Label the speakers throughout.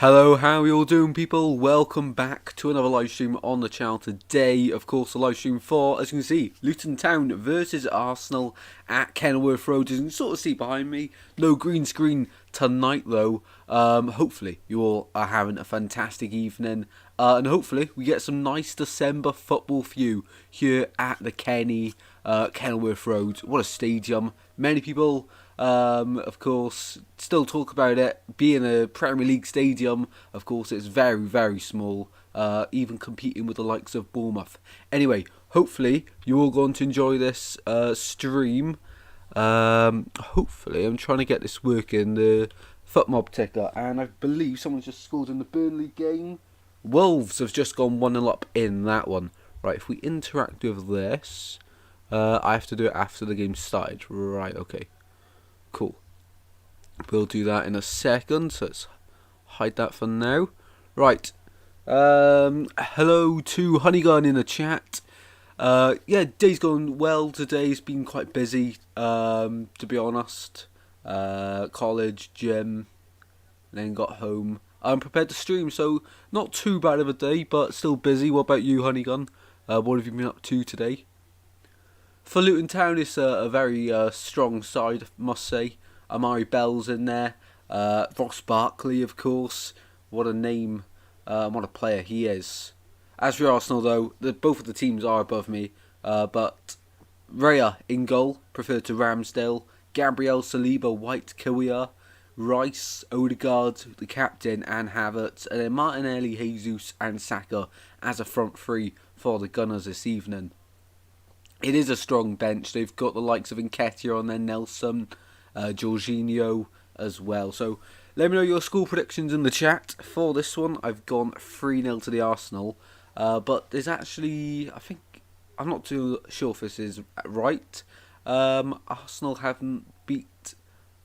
Speaker 1: Hello, how are you all doing, people? Welcome back to another live stream on the channel today. Of course, the live stream for, as you can see, Luton Town versus Arsenal at Kenilworth Road. As you can sort of see behind me, no green screen tonight though. Hopefully you all are having a fantastic evening, and hopefully we get some nice December football for you here at the Kenilworth Road. What a stadium! Many people, of course, still talk about it being a Premier League stadium. Of course, it's very, very small, even competing with the likes of Bournemouth. Anyway, hopefully you're all going to enjoy this stream. Hopefully, I'm trying to get this working, the FootMob ticker, and I believe someone's just scored in the Burnley game. Wolves have just gone 1-0 up in that one. Right, if we interact with this, I have to do it after the game started. Right, okay. Cool. We'll do that in a second, so let's hide that for now. Right. Hello to Honeygun in the chat. Yeah, day's going well today. It's been quite busy, to be honest. College, gym, then got home. I'm prepared to stream, so not too bad of a day, but still busy. What about you, Honeygun? What have you been up to today? For Luton Town, it's a very strong side, I must say. Amari Bell's in there. Ross Barkley, of course. What a name. What a player he is. As for Arsenal, though, both of the teams are above me. But Raya in goal, preferred to Ramsdale. Gabriel, Saliba, White, Kawia, Rice, Odegaard, the captain, and Havertz. And then Martinelli, Jesus, and Saka as a front three for the Gunners this evening. It is a strong bench. They've got the likes of Nketiah on there, Nelson, Jorginho as well. So let me know your score predictions in the chat. For this one, I've gone 3-0 to the Arsenal. But there's actually, I'm not too sure if this is right. Arsenal haven't beat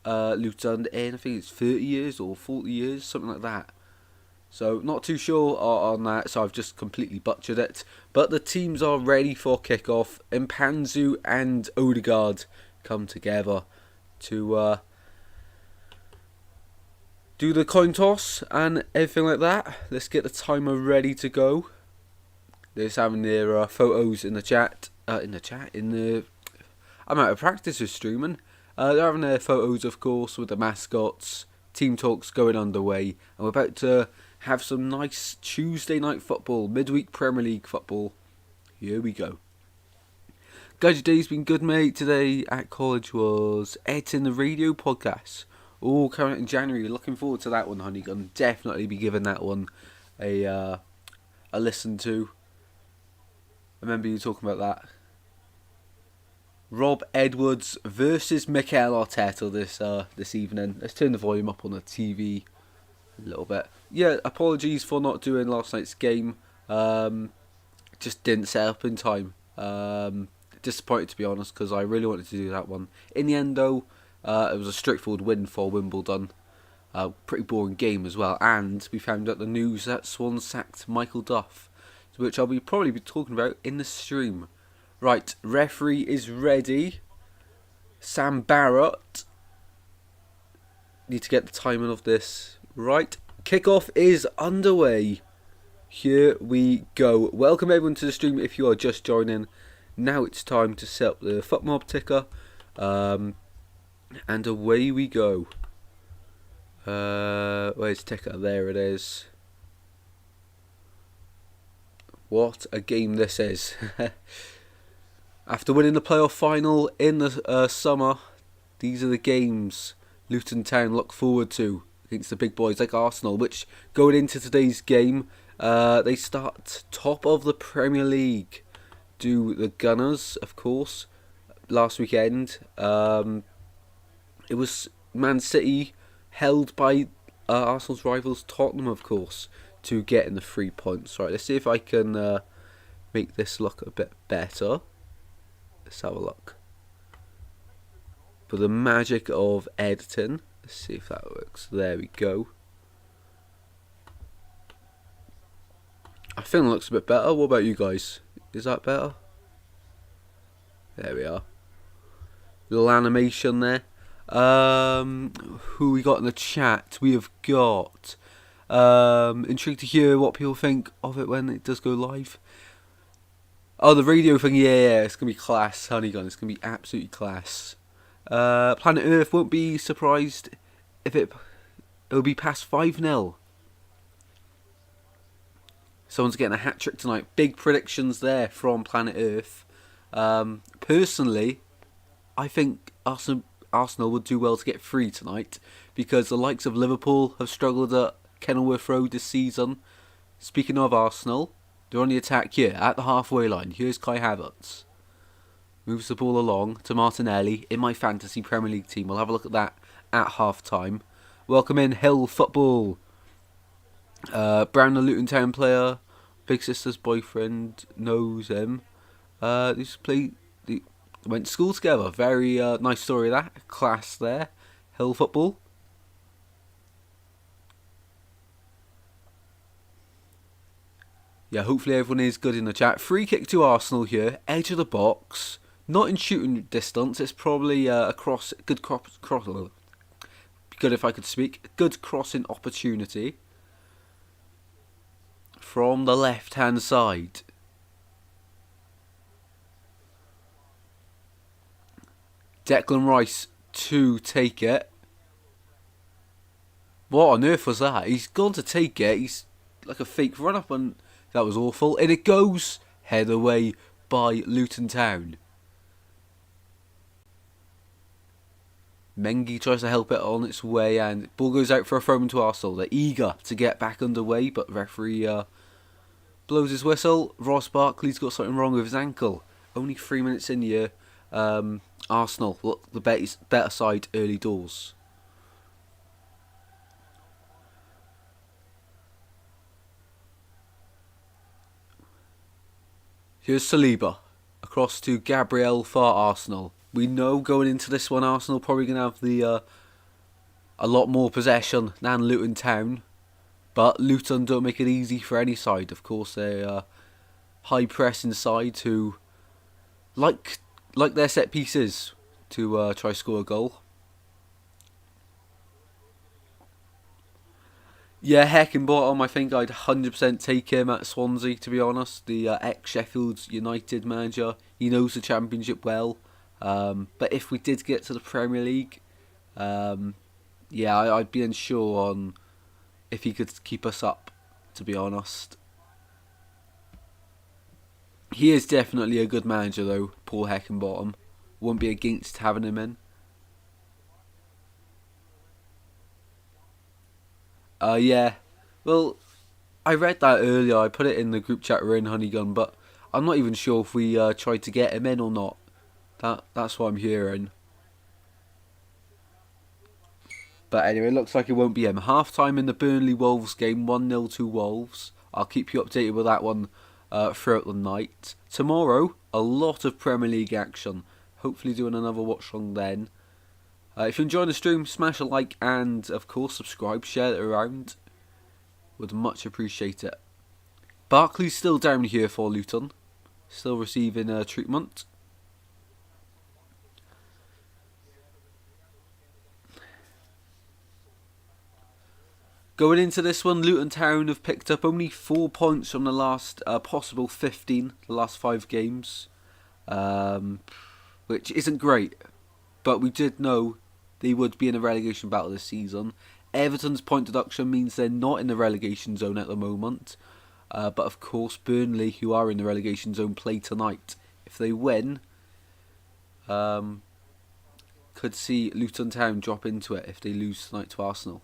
Speaker 1: Luton in, I think it's 30 years or 40 years, something like that. So not too sure on that, so I've just completely butchered it. But the teams are ready for kickoff. Mpanzu and Odegaard come together to do the coin toss and everything like that. Let's get the timer ready to go. They're just having their photos in the chat. I'm out of practice with streaming. They're having their photos, of course, with the mascots. Team talks going underway, and we're about to have some nice Tuesday night football, midweek Premier League football. Here we go. Guys, your day's been good, mate. Today at college was editing the radio podcast. All coming out in January. Looking forward to that one, honey. Gonna definitely be giving that one a listen to. I remember you talking about that. Rob Edwards versus Mikel Arteta this evening. Let's turn the volume up on the TV a little bit. Yeah, apologies for not doing last night's game. Just didn't set up in time. Disappointed, to be honest, because I really wanted to do that one. In the end, though, it was a straightforward win for Wimbledon. Pretty boring game as well. And we found out the news that Swan sacked Michael Duff, which I'll probably be talking about in the stream. Right, referee is ready. Sam Barrett. Need to get the timing of this right. Kickoff is underway. Here we go. Welcome everyone to the stream if you are just joining. Now it's time to set up the FootMob ticker. And away we go. Where's ticker? There it is. What a game this is. After winning the playoff final in the summer, these are the games Luton Town look forward to against the big boys like Arsenal, which going into today's game, they start top of the Premier League. Do the Gunners, of course. Last weekend, it was Man City held by Arsenal's rivals Tottenham, of course, to get in the 3 points. Right, let's see if I can make this look a bit better. Let's have a look. For the magic of editing, let's see if that works. There we go. I think it looks a bit better. What about you guys? Is that better? There we are. Little animation there. Who we got in the chat? We have got Intrigued to hear what people think of it when it does go live. Oh, the radio thing, yeah, it's going to be class, Honeygun. It's going to be absolutely class. Planet Earth won't be surprised if it'll be past 5-0. Someone's getting a hat-trick tonight. Big predictions there from Planet Earth. Personally, I think Arsenal would do well to get 3 tonight, because the likes of Liverpool have struggled at Kenilworth Road this season. Speaking of Arsenal, they're on the attack here at the halfway line. Here's Kai Havertz. Moves the ball along to Martinelli in my fantasy Premier League team. We'll have a look at that at half time. Welcome in Hill Football. Brown, the Luton Town player, big sister's boyfriend, knows him. They went to school together. Very nice story of that. Class there. Hill Football. Yeah, hopefully everyone is good in the chat. Free kick to Arsenal here. Edge of the box. Not in shooting distance. It's probably a cross. Good good if I could speak. Good crossing opportunity. From the left-hand side. Declan Rice to take it. What on earth was that? He's gone to take it. He's like a fake run-up, and that was awful. And it goes head away by Luton Town. Mengi tries to help it on its way, and ball goes out for a throw into Arsenal. They're eager to get back underway, but referee blows his whistle. Ross Barkley's got something wrong with his ankle. Only 3 minutes in here. Arsenal look the better side early doors. Here's Saliba across to Gabriel for Arsenal. We know going into this one, Arsenal probably going to have the a lot more possession than Luton Town. But Luton don't make it easy for any side. Of course, they're high pressing side who like their set pieces to try score a goal. Yeah, Heckingbottom, I think I'd 100% take him at Swansea, to be honest. The ex-Sheffield United manager. He knows the Championship well. But if we did get to the Premier League, yeah, I'd be unsure on if he could keep us up, to be honest. He is definitely a good manager, though, Paul Heckingbottom. Won't be against having him in. Yeah. Well, I read that earlier. I put it in the group chat we're in, Honeygun, but I'm not even sure if we tried to get him in or not. That's what I'm hearing. But anyway, it looks like it won't be him. Half time in the Burnley Wolves game, 1-0 to Wolves. I'll keep you updated with that one throughout the night. Tomorrow, a lot of Premier League action. Hopefully doing another watch along then. If you're enjoying the stream, smash a like and, of course, subscribe. Share it around. Would much appreciate it. Barkley's still down here for Luton. Still receiving treatment. Going into this one, Luton Town have picked up only 4 points from the last possible 15, the last 5 games. Which isn't great. But we did know they would be in a relegation battle this season. Everton's point deduction means they're not in the relegation zone at the moment. But of course, Burnley, who are in the relegation zone, play tonight. If they win, could see Luton Town drop into it if they lose tonight to Arsenal.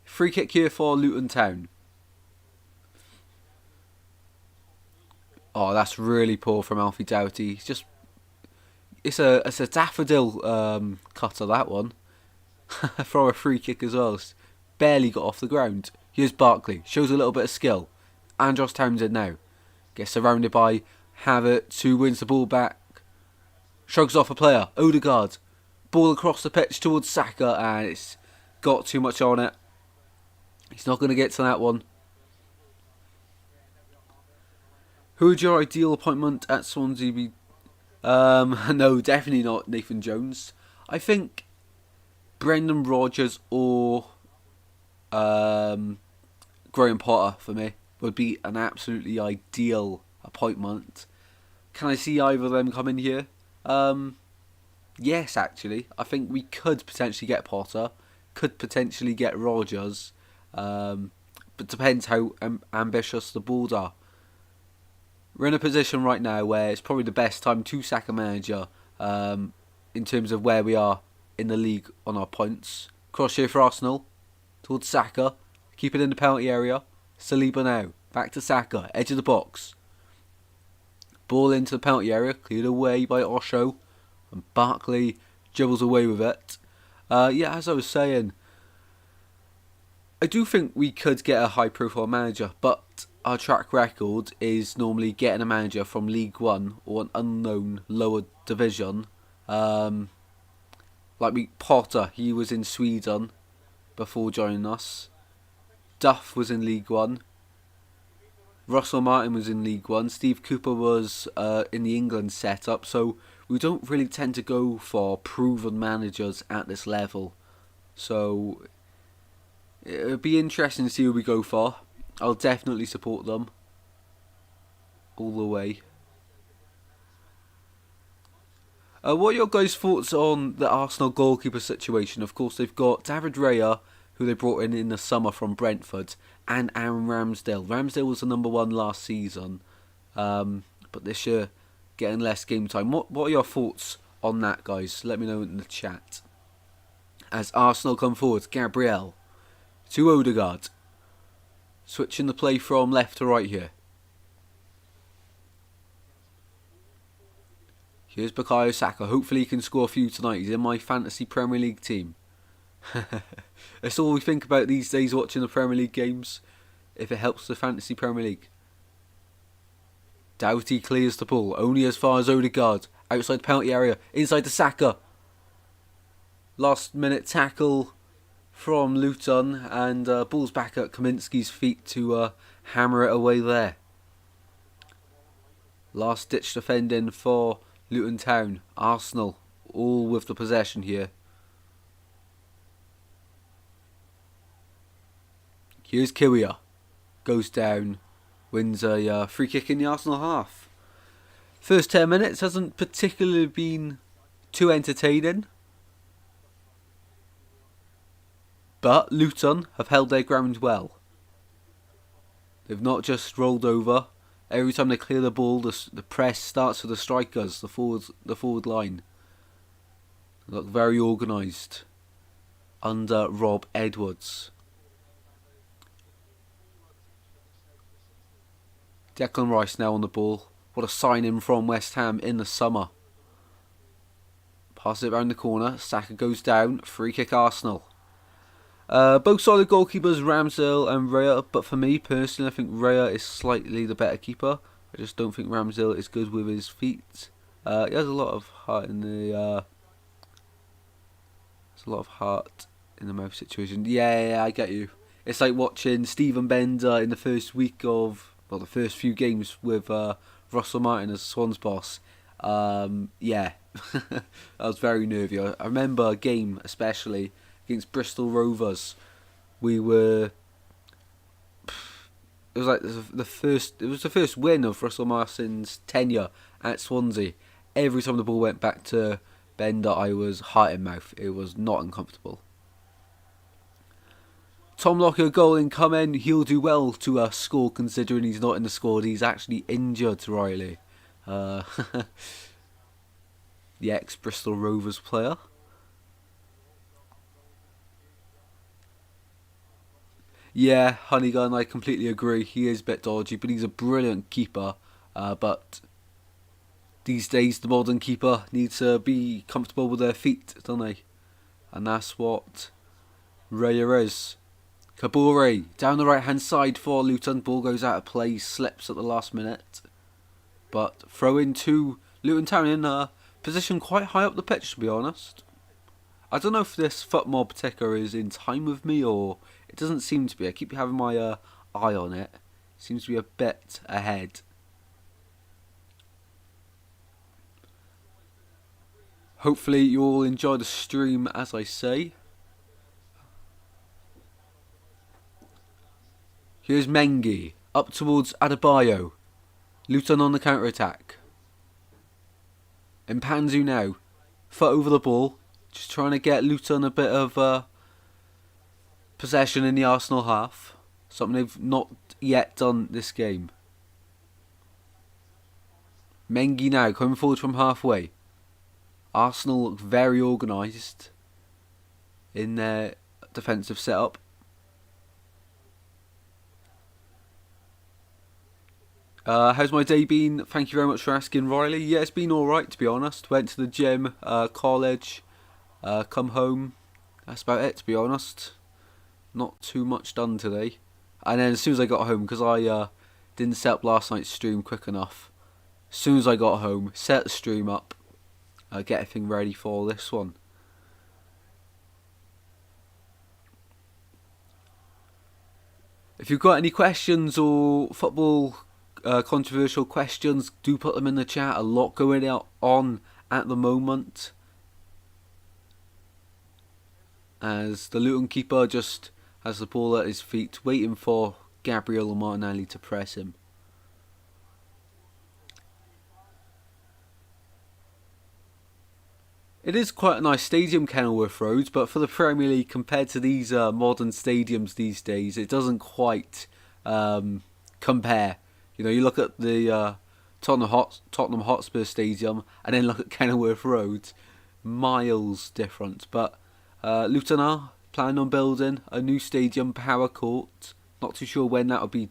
Speaker 1: Free kick here for Luton Town. Oh, that's really poor from Alfie Doughty. It's a daffodil cutter, that one. For a free kick as well. It's barely got off the ground. Here's Barkley. Shows a little bit of skill. Andros Townsend now. Gets surrounded by Havertz, who wins the ball back. Shrugs off a player. Odegaard. Ball across the pitch towards Saka, and it's got too much on it. He's not going to get to that one. Who would your ideal appointment at Swansea be? No, definitely not Nathan Jones. I think Brendan Rodgers or Graham Graham Potter for me would be an absolutely ideal appointment. Can I see either of them coming here? Yes, actually. I think we could potentially get Potter, could potentially get Rodgers, but depends how ambitious the Bulls are. We're in a position right now where it's probably the best time to sack a manager in terms of where we are in the league on our points. Cross here for Arsenal, towards Saka, keep it in the penalty area. Saliba now, back to Saka, edge of the box. Ball into the penalty area, cleared away by Osho, and Barkley dribbles away with it. As I was saying, I do think we could get a high profile manager, but our track record is normally getting a manager from League One or an unknown lower division. Potter, he was in Sweden before joining us. Duff was in League One. Russell Martin was in League One. Steve Cooper was in the England setup. So we don't really tend to go for proven managers at this level. So it would be interesting to see who we go for. I'll definitely support them all the way. What are your guys' thoughts on the Arsenal goalkeeper situation? Of course, they've got David Raya, who they brought in the summer from Brentford, and Aaron Ramsdale. Ramsdale was the number one last season, but this year getting less game time. What are your thoughts on that, guys? Let me know in the chat. As Arsenal come forward, Gabriel to Odegaard. Switching the play from left to right here. Here's Bukayo Saka. Hopefully he can score a few tonight. He's in my fantasy Premier League team. That's all we think about these days watching the Premier League games. If it helps the fantasy Premier League. Doughty clears the ball. Only as far as Odegaard. Outside the penalty area. Inside the Saka. Last minute tackle from Luton. And ball's back at Kaminsky's feet to hammer it away there. Last ditch defending for Luton Town. Arsenal all with the possession here. Here's Kiwior. Goes down. Wins a free kick in the Arsenal half. First 10 minutes hasn't particularly been too entertaining. But Luton have held their ground well. They've not just rolled over. Every time they clear the ball, the press starts with the strikers, the forward line. They look very organised under Rob Edwards. Declan Rice now on the ball. What a signing from West Ham in the summer. Pass it around the corner. Saka goes down. Free kick Arsenal. Both solid goalkeepers, Ramsdale and Raya, but for me personally, I think Raya is slightly the better keeper. I just don't think Ramsdale is good with his feet. He has a lot of heart in the mouth situation. Yeah, I get you. It's like watching Stephen Bender in the first few games with Russell Martin as Swans boss. That was very nervy. I remember a game especially against Bristol Rovers. It was the first win of Russell Martin's tenure at Swansea. Every time the ball went back to Bender, I was heart in mouth. It was not uncomfortable. Tom Lockyer goal incoming. He'll do well to score considering he's not in the squad. He's actually injured, Riley. The ex-Bristol Rovers player. Yeah, Honeygun, I completely agree. He is a bit dodgy, but he's a brilliant keeper. But these days, the modern keeper needs to be comfortable with their feet, don't they? And that's what Raya is. Kabore down the right hand side for Luton. Ball goes out of play, slips at the last minute. But throw in to Luton Town in a position quite high up the pitch, to be honest. I don't know if this foot mob ticker is in time with me or it doesn't seem to be. I keep having my eye on it. Seems to be a bit ahead. Hopefully you all enjoy the stream as I say. Here's Mengi. Up towards Adebayo. Luton on the counter-attack. Mpanzu now. Foot over the ball. Just trying to get Luton a bit of possession in the Arsenal half. Something they've not yet done this game. Mengi now coming forward from halfway. Arsenal look very organised in their defensive setup. How's my day been? Thank you very much for asking, Riley. Yeah, it's been alright, to be honest. Went to the gym, college, come home. That's about it, to be honest. Not too much done today. And then as soon as I got home, because I didn't set up last night's stream quick enough. As soon as I got home, set the stream up, get everything ready for this one. If you've got any questions or football controversial questions, do put them in the chat. A lot going on at the moment, as the Luton keeper just has the ball at his feet, waiting for Gabriel Martinelli to press him. It is quite a nice stadium, Kenilworth Road, but for the Premier League, compared to these modern stadiums these days, it doesn't quite compare. You know, you look at the Tottenham Hotspur Stadium and then look at Kenilworth Road, miles different. But Luton are planning on building a new stadium, Power Court. Not too sure when that will be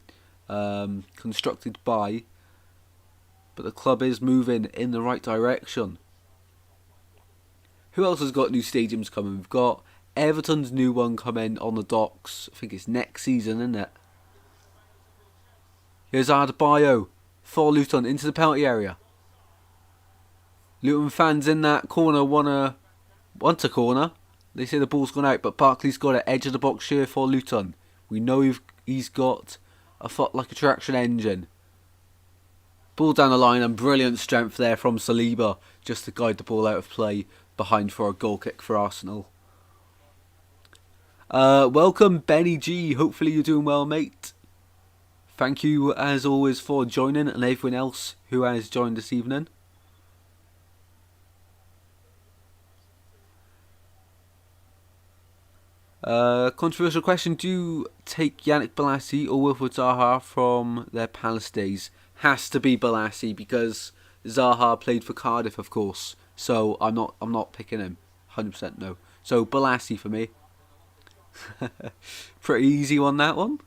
Speaker 1: constructed by, but the club is moving in the right direction. Who else has got new stadiums coming? We've got Everton's new one coming on the docks. I think it's next season, isn't it? Here's Adebayo for Luton into the penalty area. Luton fans in that corner want a corner. They say the ball's gone out, but Barkley's got it, edge of the box here for Luton. We know he's got a foot like a traction engine. Ball down the line and brilliant strength there from Saliba just to guide the ball out of play behind for a goal kick for Arsenal. Welcome Benny G, hopefully you're doing well, mate. Thank you as always for joining, and everyone else who has joined this evening. Controversial question, do you take Yannick Bolasie or Wilfried Zaha from their Palace days? Has to be Bolasie, because Zaha played for Cardiff, of course. So I'm not picking him. 100% no. So Bolasie for me. Pretty easy on that one.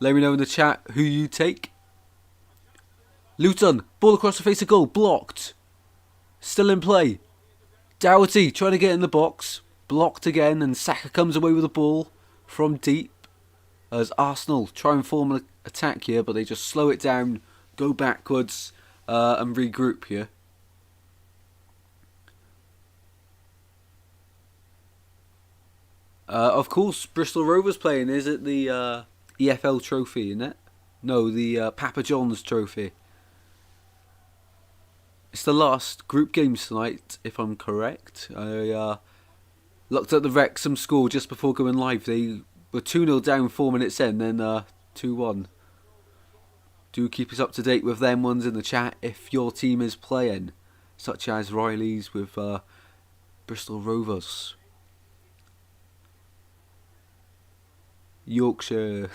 Speaker 1: Let me know in the chat who you take. Luton, ball across the face of goal, blocked. Still in play. Doherty trying to get in the box. Blocked again, and Saka comes away with the ball from deep. As Arsenal try and form an attack here, but they just slow it down, go backwards, and regroup here. Of course, Bristol Rovers playing. Is it the EFL trophy, isn't it? No, the Papa John's trophy. It's the last group games tonight, if I'm correct. I looked at the Wrexham score just before going live. They were 2-0 down 4 minutes in, then 2-1. Do keep us up to date with them ones in the chat if your team is playing, such as Riley's with Bristol Rovers. Yorkshire.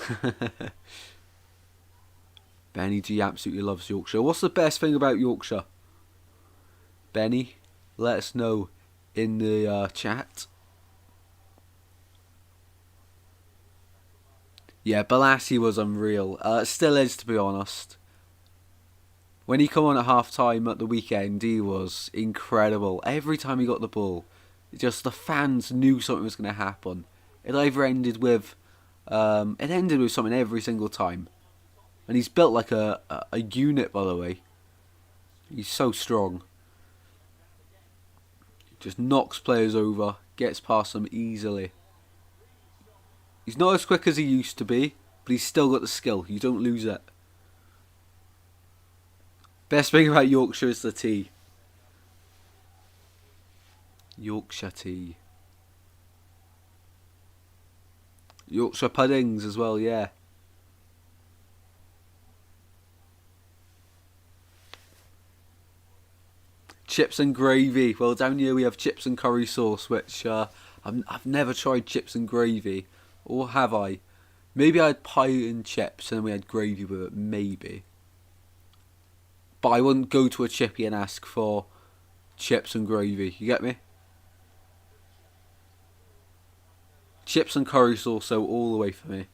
Speaker 1: Benny G absolutely loves Yorkshire. What's the best thing about Yorkshire? Benny, let us know in the chat. Yeah, Bolasie was unreal. Still is, to be honest. When he come on at half time at the weekend, he was incredible. Every time he got the ball, just the fans knew something was going to happen. It either ended with something every single time. And he's built like a unit, by the way. He's so strong. Just knocks players over, gets past them easily. He's not as quick as he used to be, but he's still got the skill. You don't lose it. Best thing about Yorkshire is the tea. Yorkshire tea. Yorkshire puddings as well, yeah. Chips and gravy. Well, down here we have chips and curry sauce, which I've never tried chips and gravy. Or have I? Maybe I had pie and chips and then we had gravy with it, maybe. But I wouldn't go to a chippy and ask for chips and gravy, you get me? Chips and curry sauce, so all the way for me.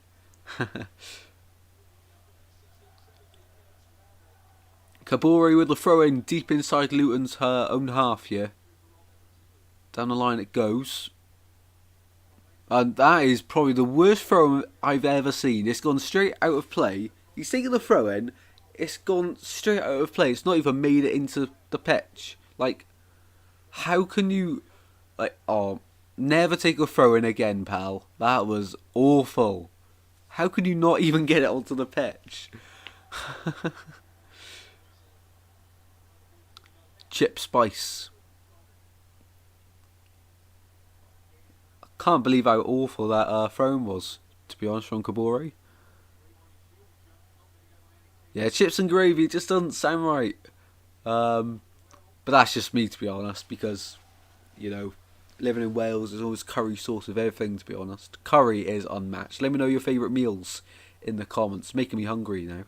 Speaker 1: Kabore with the throw-in deep inside Luton's own half here. Down the line it goes. And that is probably the worst throw I've ever seen. It's gone straight out of play. He's taken the throw-in. It's gone straight out of play. It's not even made it into the pitch. Like, how can you... Like, oh, never take a throw-in again, pal. That was awful. How could you not even get it onto the pitch? Chip Spice. I can't believe how awful that throw-in was, to be honest, from Kabore. Yeah, chips and gravy just doesn't sound right. But that's just me, to be honest, because, you know, living in Wales, there's always curry sauce with everything, to be honest. Curry is unmatched. Let me know your favourite meals in the comments. Making me hungry now.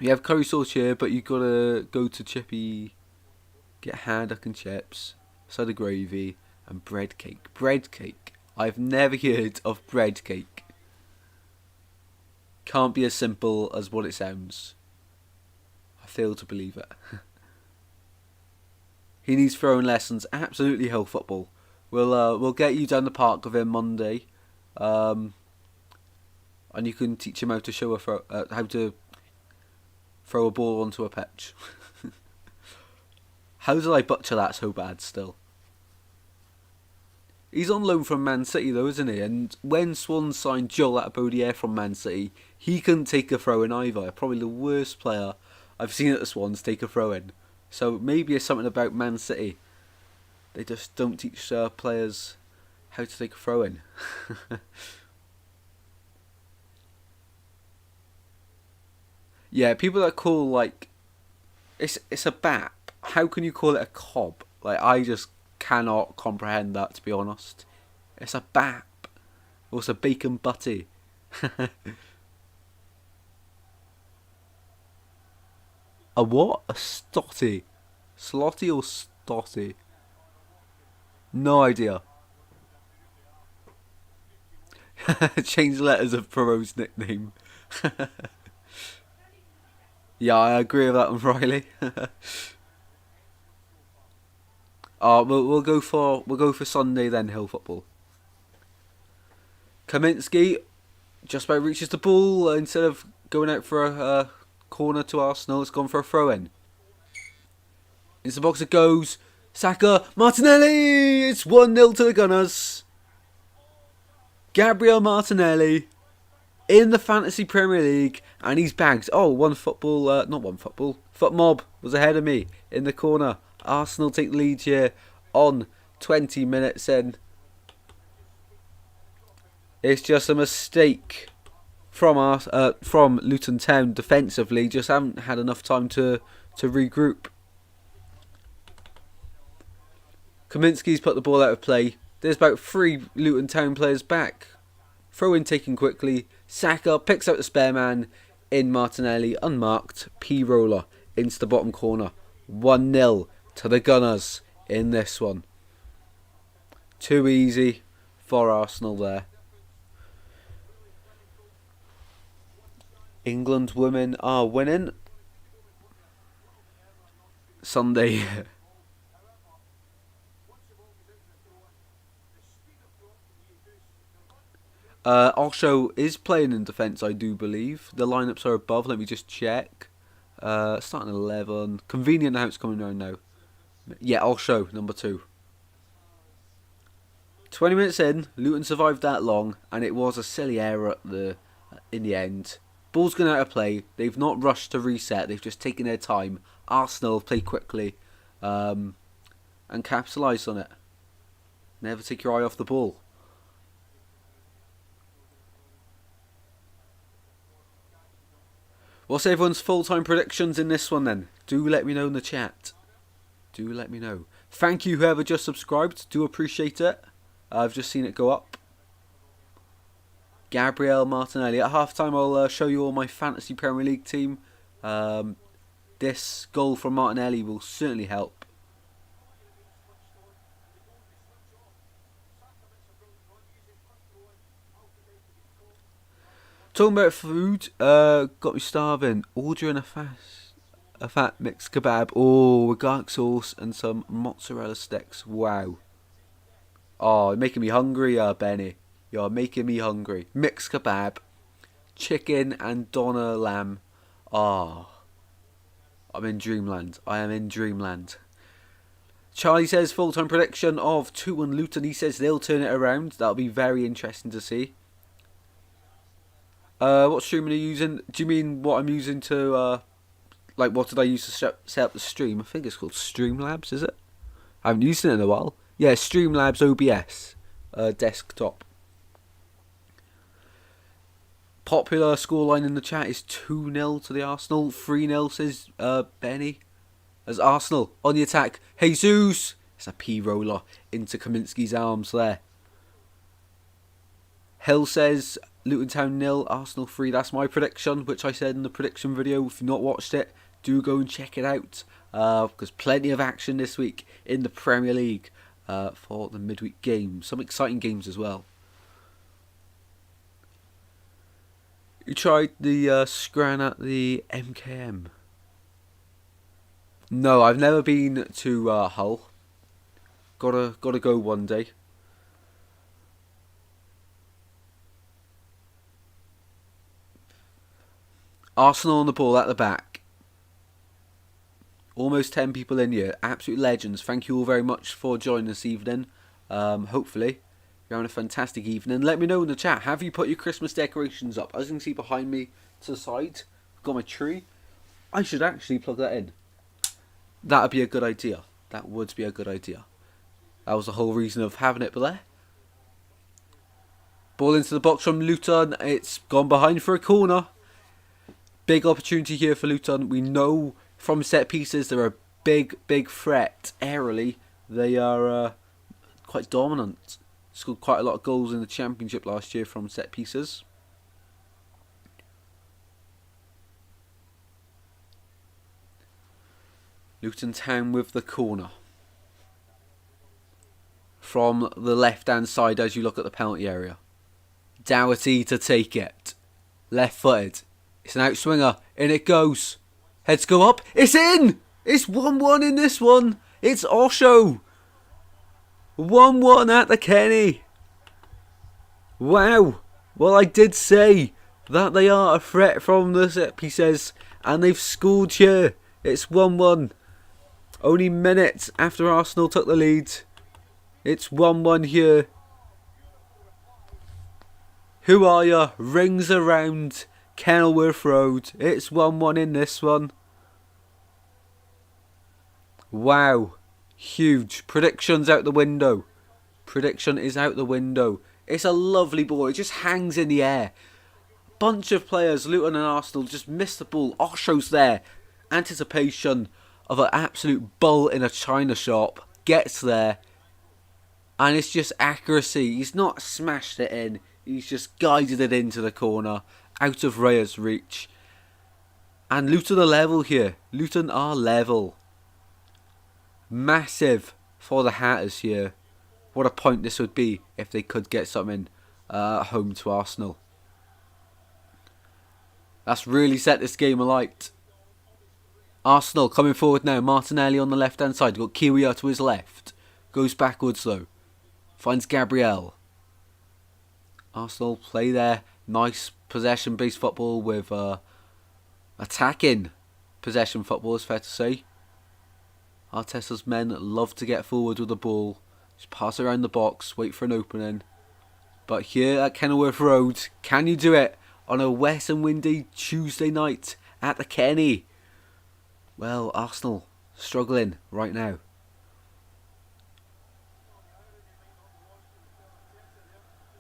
Speaker 1: You have curry sauce here, but you gotta go to Chippy, get haddock and chips, side of gravy, and bread cake. Bread cake. I've never heard of bread cake. Can't be as simple as what it sounds. I fail to believe it. He needs throwing lessons. Absolutely, Hill Football. We'll get you down the park with him Monday, and you can teach him how to show how to throw a ball onto a pitch. How did I butcher that so bad still? He's on loan from Man City though, isn't he? And when Swans signed Joel Atbodier from Man City, he couldn't take a throw in either. Probably the worst player I've seen at the Swans take a throw in. So maybe it's something about Man City. They just don't teach players how to take a throw in. Yeah, people that call like it's a bap. How can you call it a cob? Like, I just cannot comprehend that, to be honest. It's a bap. Or it's a bacon butty. A what? A stotty. Slotty or stotty? No idea. Change letters of Perot's nickname. Yeah, I agree with that one, Riley. We'll go for Sunday then, Hill Football. Kaminsky just about reaches the ball instead of going out for a corner to Arsenal. It's gone for a throw-in. Into the box it goes. Saka, Martinelli. It's 1-0 to the Gunners. Gabriel Martinelli in the Fantasy Premier League, and he's bagged. Oh, Foot Mob was ahead of me in the corner. Arsenal take the lead here on 20 minutes in. It's just a mistake from Luton Town defensively. Just haven't had enough time to regroup. Kaminsky's put the ball out of play. There's about 3 Luton Town players back. Throw in taken quickly. Saka picks out the spare man in Martinelli. Unmarked. P-roller into the bottom corner. 1-0 to the Gunners in this one. Too easy for Arsenal there. England women are winning. Sunday. Osho is playing in defence, I do believe. The lineups are above. Let me just check. Starting 11. Convenient how it's coming around now. Yeah, Osho, number 2. 20 minutes in, Luton survived that long, and it was a silly error in the end. Ball's gone out of play. They've not rushed to reset. They've just taken their time. Arsenal have played quickly and capitalised on it. Never take your eye off the ball. What's everyone's full-time predictions in this one then? Do let me know in the chat. do let me know. Thank you whoever just subscribed. Do appreciate it. I've just seen it go up. Gabriel Martinelli. At halftime, I'll show you all my fantasy Premier League team. This goal from Martinelli will certainly help. Talking about food, got me starving. Ordering a fat mixed kebab. Oh, with garlic sauce and some mozzarella sticks. Wow. Oh, you're making me hungry, Benny. You're making me hungry. Mixed kebab, chicken and doner lamb. Oh, I'm in dreamland. I am in dreamland. Charlie says full-time prediction of 2-1 Luton. He says they'll turn it around. That'll be very interesting to see. What streaming are you using? Do you mean what I'm using to, like what did I use to set up the stream? I think it's called Streamlabs, is it? I haven't used it in a while. Yeah, Streamlabs OBS. Desktop. Popular scoreline in the chat is 2-0 to the Arsenal. 3-0 says Benny. As Arsenal on the attack. Jesus! It's a P-roller into Kaminsky's arms there. Hill says Luton Town 0, Arsenal 3. That's my prediction, which I said in the prediction video. If you've not watched it, do go and check it out. Because plenty of action this week in the Premier League for the midweek games. Some exciting games as well. You tried the scran at the MKM? No, I've never been to Hull. Gotta go one day. Arsenal on the ball at the back. Almost 10 people in here. Absolute legends. Thank you all very much for joining this evening. Hopefully you're having a fantastic evening. Let me know in the chat. Have you put your Christmas decorations up? As you can see behind me to the side, I've got my tree. I should actually plug that in. That would be a good idea. That would be a good idea. That was the whole reason of having it there. Ball into the box from Luton. It's gone behind for a corner. Big opportunity here for Luton. We know from set pieces they're a big threat. Aerially, they are quite dominant. Scored quite a lot of goals in the Championship last year from set pieces. Luton Town with the corner. From the left-hand side as you look at the penalty area. Doherty to take it. Left-footed. It's an outswinger. In it goes. Heads go up. It's in! It's 1-1 in this one. It's Osho. 1-1 at the Kenny. Wow. Well, I did say that they are a threat from the set pieces. And they've scored here. It's 1-1. Only minutes after Arsenal took the lead. It's 1-1 here. Who are you? Rings around Kenilworth Road. It's 1-1 in this one. Wow. Huge. Prediction's out the window. Prediction is out the window. It's a lovely ball. It just hangs in the air. Bunch of players, Luton and Arsenal, just missed the ball. Osho's there. Anticipation of an absolute bull in a china shop. Gets there. And it's just accuracy. He's not smashed it in. He's just guided it into the corner. Out of Raya's reach. And Luton are level here. Luton are level. Massive for the Hatters here. What a point this would be if they could get something home to Arsenal. That's really set this game alight. Arsenal coming forward now. Martinelli on the left hand side. Got Kiwior to his left. Goes backwards though. Finds Gabriel. Arsenal play there. Nice possession based football with attacking possession football, is fair to say. Arteta's men love to get forward with the ball. Just pass around the box. Wait for an opening. But here at Kenilworth Road, can you do it on a wet and windy Tuesday night at the Kenny? Well, Arsenal struggling right now.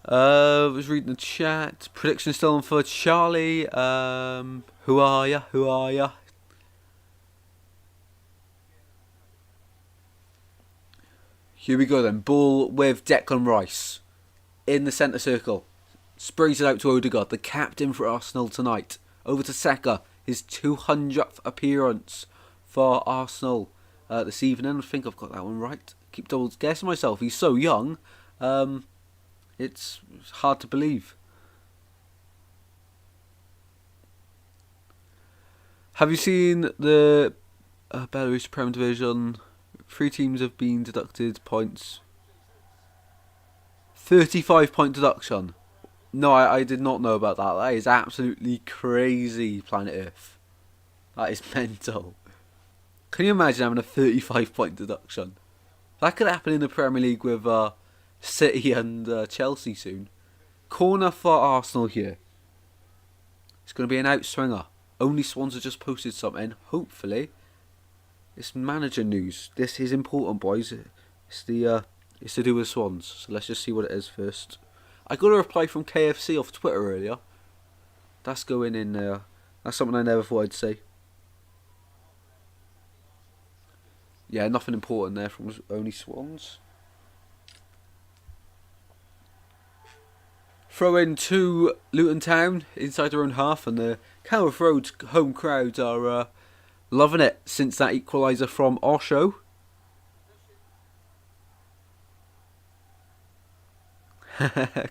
Speaker 1: I was reading the chat. Prediction still on for Charlie. Who are ya? Who are ya? Here we go then. Ball with Declan Rice in the centre circle. Sprays it out to Odegaard, the captain for Arsenal tonight. Over to Saka, his 200th appearance for Arsenal this evening. I think I've got that one right. Keep double guessing myself. He's so young. It's hard to believe. Have you seen the Belarus Premier Division? 3 teams have been deducted points. 35-point deduction. No, I did not know about that. That is absolutely crazy, Planet Earth. That is mental. Can you imagine having a 35-point deduction? That could happen in the Premier League with City and Chelsea soon. Corner for Arsenal here. It's going to be an outswinger. Only Swans have just posted something. Hopefully, it's manager news. This is important, boys. It's to do with Swans. So let's just see what it is first. I got a reply from KFC off Twitter earlier. That's going in there. That's something I never thought I'd say. Yeah, nothing important there from only Swans. Throw in to Luton Town inside their own half, and the Calvert Road home crowd are loving it since that equaliser from Osho.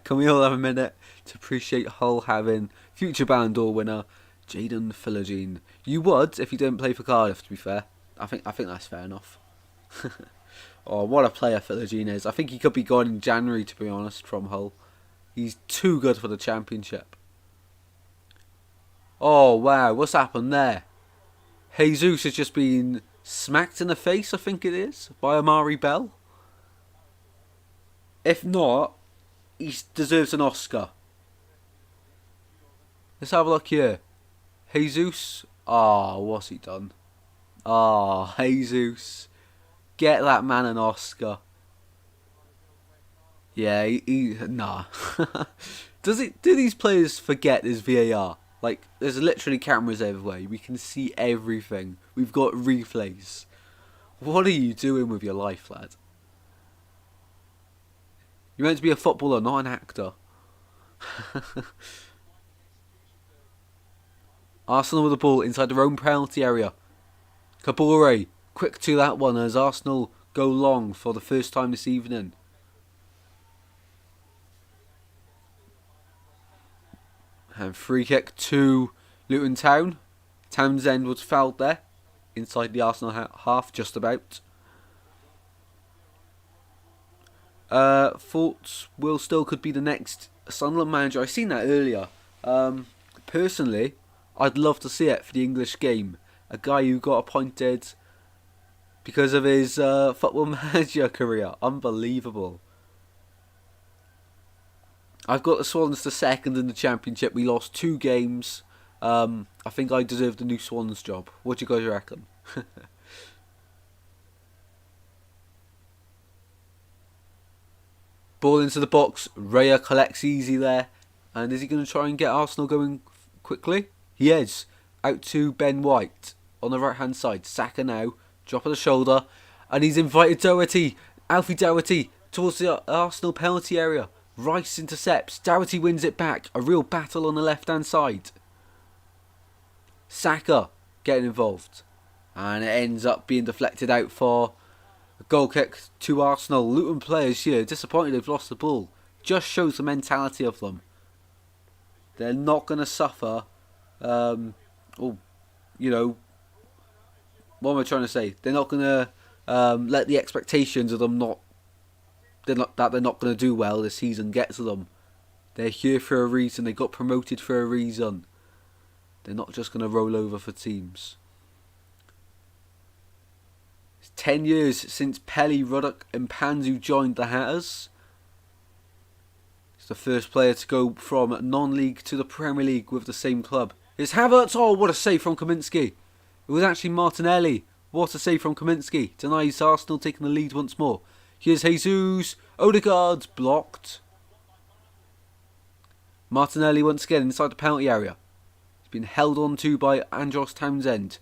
Speaker 1: Can we all have a minute to appreciate Hull having future Ballon d'Or winner Jadon Philogene? You would if you didn't play for Cardiff, to be fair. I think that's fair enough. Oh, what a player Philogene is. I think he could be gone in January, to be honest, from Hull. He's too good for the Championship. Oh, wow. What's happened there? Jesus has just been smacked in the face, I think it is, by Amari Bell. If not, he deserves an Oscar. Let's have a look here. Jesus. Oh, what's he done? Oh, Jesus. Get that man an Oscar. Yeah, nah. Do these players forget there's VAR? Like, there's literally cameras everywhere. We can see everything. We've got replays. What are you doing with your life, lad? You're meant to be a footballer, not an actor. Arsenal with the ball inside their own penalty area. Kabore, quick to that one as Arsenal go long for the first time this evening. And free kick to Luton Town. Townsend was fouled there. Inside the Arsenal half, just about. Thoughts Will Still could be the next Sunderland manager. I seen that earlier. Personally, I'd love to see it for the English game. A guy who got appointed because of his football manager career. Unbelievable. I've got the Swans to second in the Championship. We lost 2 games. I think I deserve the new Swans job. What do you guys reckon? Ball into the box. Raya collects easy there. And is he going to try and get Arsenal going quickly? He is. Out to Ben White on the right hand side. Saka now. Drop of the shoulder. And he's invited Doherty. Alfie Doherty towards the Arsenal penalty area. Rice intercepts. Doherty wins it back. A real battle on the left hand side. Saka getting involved. And it ends up being deflected out for a goal kick to Arsenal. Luton players here disappointed they've lost the ball. Just shows the mentality of them. They're not going to suffer. What am I trying to say? They're not going to let the expectations of them they're not going to do well this season get to them. They're here for a reason. They got promoted for a reason. They're not just going to roll over for teams. It's 10 years since Pelly, Ruddock and Panzu joined the Hatters. He's the first player to go from non-league to the Premier League with the same club. It's Havertz. Oh, what a save from Kaminsky. It was actually Martinelli. What a save from Kaminsky. Denies Arsenal taking the lead once more. Here's Jesus. Odegaard blocked. Martinelli once again inside the penalty area. He's been held on to by Andros Townsend.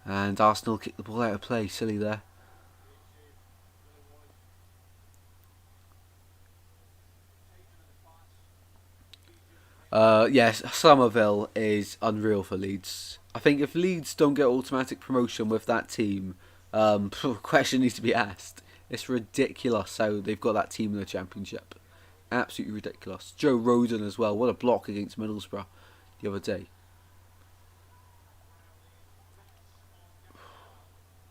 Speaker 1: And Arsenal kick the ball out of play. Silly there. Yes, Somerville is unreal for Leeds. I think if Leeds don't get automatic promotion with that team, question needs to be asked. It's ridiculous how they've got that team in the Championship. Absolutely ridiculous. Joe Roden as well. What a block against Middlesbrough the other day.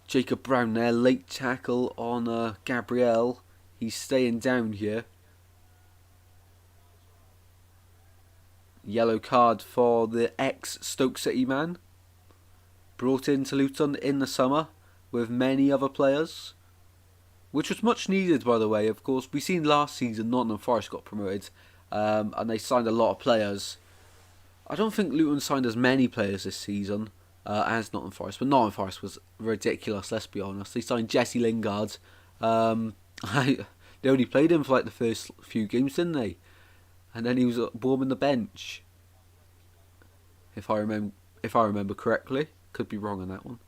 Speaker 1: Jacob Brown there, late tackle on Gabriel. He's staying down here. Yellow card for the ex-Stoke City man. Brought into Luton in the summer with many other players. Which was much needed, by the way. Of course, we seen last season Nottingham Forest got promoted. And they signed a lot of players. I don't think Luton signed as many players this season as Nottingham Forest. But Nottingham Forest was ridiculous, let's be honest. They signed Jesse Lingard. They only played him for like the first few games, didn't they? And then he was warming the bench. If I remember correctly. Could be wrong on that one.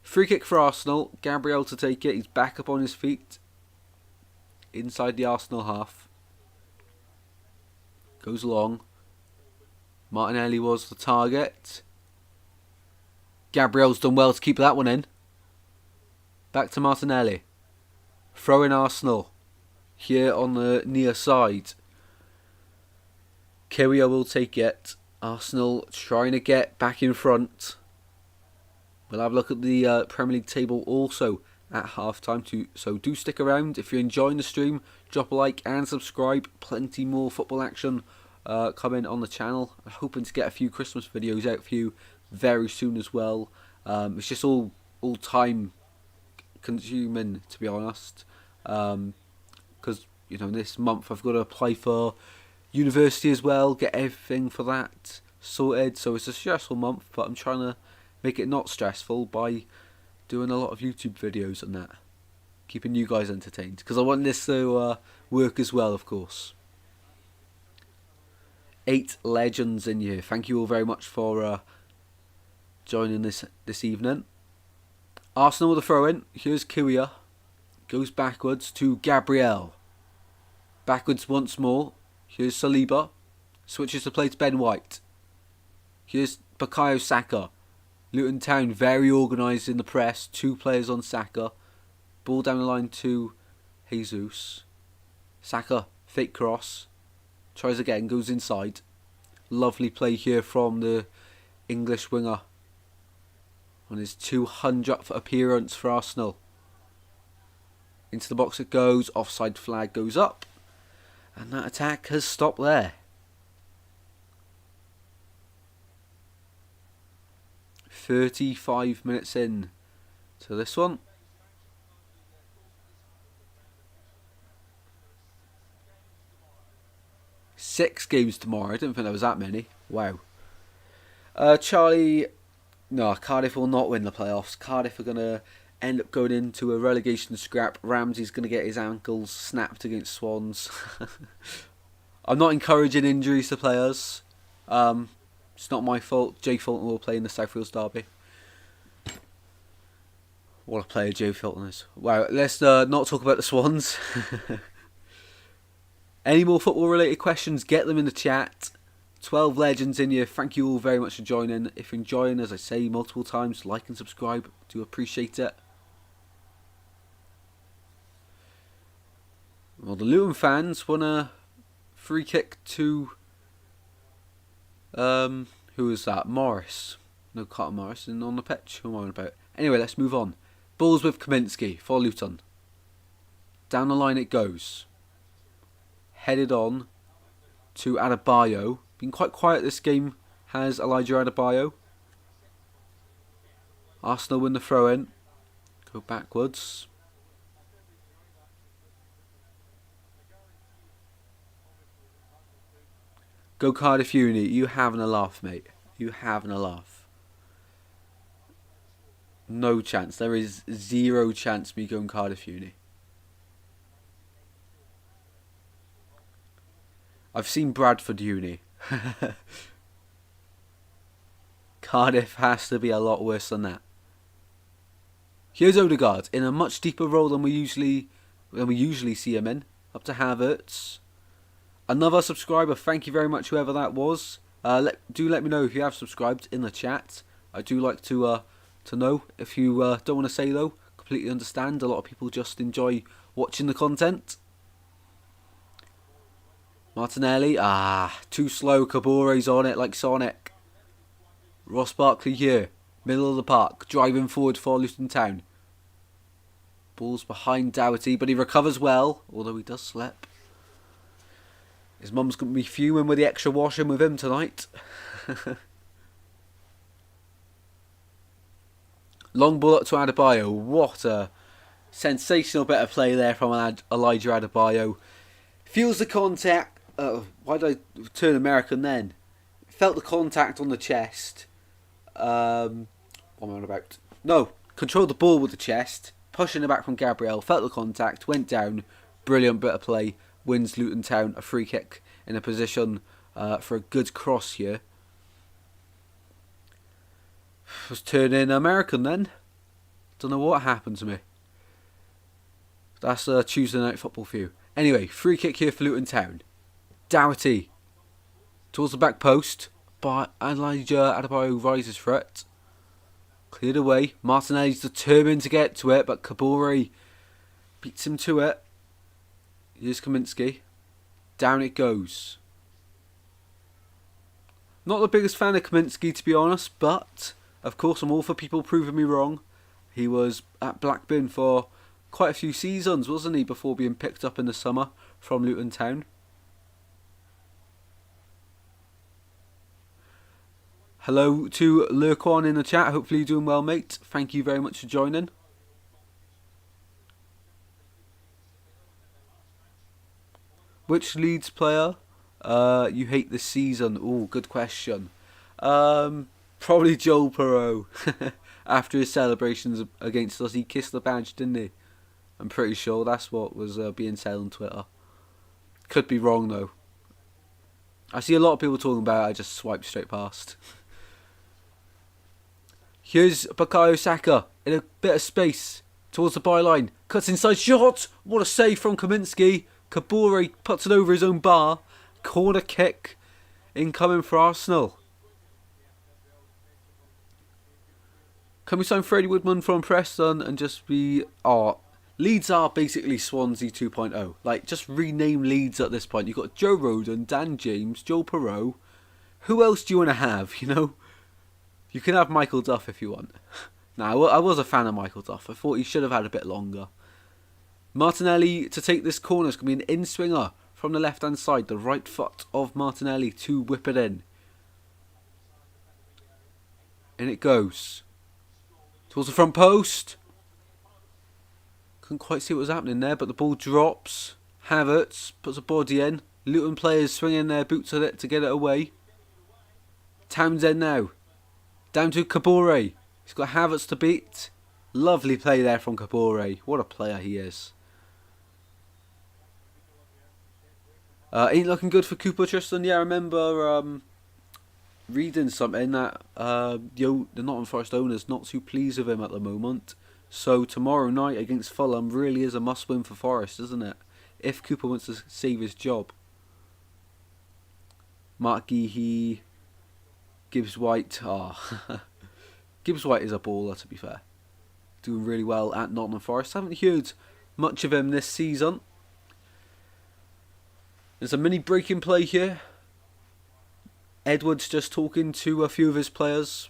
Speaker 1: Free kick for Arsenal. Gabriel to take it. He's back up on his feet. Inside the Arsenal half. Goes long. Martinelli was the target. Gabriel's done well to keep that one in. Back to Martinelli. Throw in Arsenal. Here on the near side. Kiwior will take it. Arsenal trying to get back in front. We'll have a look at the Premier League table also at half time too. So do stick around. If you're enjoying the stream, drop a like and subscribe. Plenty more football action coming on the channel. I'm hoping to get a few Christmas videos out for you very soon as well. It's just all time consuming, to be honest. Because you know, this month I've got to apply for university as well, get everything for that sorted. So it's a stressful month, but I'm trying to make it not stressful by doing a lot of YouTube videos and that, keeping you guys entertained, because I want this to work as well, of course. 8 legends in here. Thank you all very much for joining this evening. Arsenal with a throw in. Here's Kiwior. Goes backwards to Gabriel. Backwards once more. Here's Saliba. Switches to play to Ben White. Here's Bukayo Saka. Luton Town very organised in the press. 2 players on Saka. Ball down the line to Jesus. Saka, fake cross. Tries again, goes inside. Lovely play here from the English winger. On his 200th appearance for Arsenal. Into the box it goes. Offside flag goes up. And that attack has stopped there. 35 minutes in to this one. Six games tomorrow. I didn't think there was that many. Wow. Charlie... No, Cardiff will not win the playoffs. Cardiff are going to end up going into a relegation scrap. Ramsey's going to get his ankles snapped against Swans. I'm not encouraging injuries to players. It's not my fault. Jay Fulton will play in the South Wales derby. What a player Jay Fulton is. Wow, let's not talk about the Swans. Any more football related questions, get them in the chat. 12 legends in here. Thank you all very much for joining. If you're enjoying, as I say multiple times, like and subscribe. Do appreciate it. Well, the Luton fans won a free kick to... who was that? Morris. No, Carter Morris and on the pitch. Who am I on about? Anyway, let's move on. Balls with Kaminsky for Luton. Down the line it goes. Headed on to Adebayo. Been quite quiet this game, has Elijah Adebayo. Arsenal win the throw in. Go backwards. Go Cardiff Uni. You having a laugh, mate. You having a laugh. No chance. There is 0 chance me going Cardiff Uni. I've seen Bradford Uni. Cardiff has to be a lot worse than that. Here's Odegaard in a much deeper role than we usually see him in. Up to Havertz. Another subscriber, thank you very much, whoever that was. Do let me know if you have subscribed in the chat. I do like to know. If you don't want to say though, completely understand. A lot of people just enjoy watching the content. Martinelli, too slow. Cabore's on it like Sonic. Ross Barkley here, middle of the park, driving forward for Luton Town. Ball's behind Dougherty, but he recovers well, although he does slip. His mum's going to be fuming with the extra washing with him tonight. Long ball up to Adebayo. What a sensational bit of play there from Elijah Adebayo. Feels the contact. Why did I turn American then? Felt the contact on the chest. What am I on about? No, controlled the ball with the chest. Pushing it back from Gabriel. Felt the contact. Went down. Brilliant bit of play. Wins Luton Town a free kick in a position for a good cross here. Was turning American then. Don't know what happened to me. That's Tuesday night football for you. Anyway, free kick here for Luton Town. Dougherty towards the back post, but Elijah Adebayo rises for it. Cleared away. Martinelli's determined to get to it, but Kabore beats him to it. Here's Kaminsky. Down it goes. Not the biggest fan of Kaminsky, to be honest, but of course I'm all for people proving me wrong. He was at Blackburn for quite a few seasons, wasn't he, before being picked up in the summer from Luton Town. Hello to Lurquan in the chat. Hopefully you're doing well, mate. Thank you very much for joining. Which Leeds player you hate this season? Oh, good question. Probably Joel Perreault. After his celebrations against us, he kissed the badge, didn't he? I'm pretty sure that's what was being said on Twitter. Could be wrong though. I see a lot of people talking about it. I just swiped straight past. Here's Bukayo Saka in a bit of space towards the byline. Cuts inside, shot! What a save from Kaminsky. Kabore puts it over his own bar. Corner kick incoming for Arsenal. Can we sign Freddie Woodman from Preston and just be... Leeds are basically Swansea 2.0. Like, just rename Leeds at this point. You've got Joe Rodon, Dan James, Joel Perreault. Who else do you want to have, you know? You can have Michael Duff if you want. Now, I was a fan of Michael Duff. I thought he should have had a bit longer. Martinelli to take this corner. It's going to be an in-swinger from the left-hand side. The right foot of Martinelli to whip it in. And it goes. Towards the front post. Couldn't quite see what was happening there, but the ball drops. Havertz puts a body in. Luton players swinging their boots at it to get it away. Townsend now. Down to Kabore. He's got Havertz to beat. Lovely play there from Kabore. What a player he is. Ain't looking good for Cooper Tristan. Yeah, I remember reading something that the Nottingham Forest owner's not too pleased with him at the moment. So tomorrow night against Fulham really is a must-win for Forest, isn't it? If Cooper wants to save his job. Mark Geehee, Gibbs White. Gibbs White is a baller, to be fair. Doing really well at Nottingham Forest. Haven't heard much of him this season. There's a mini breaking play here. Edwards just talking to a few of his players.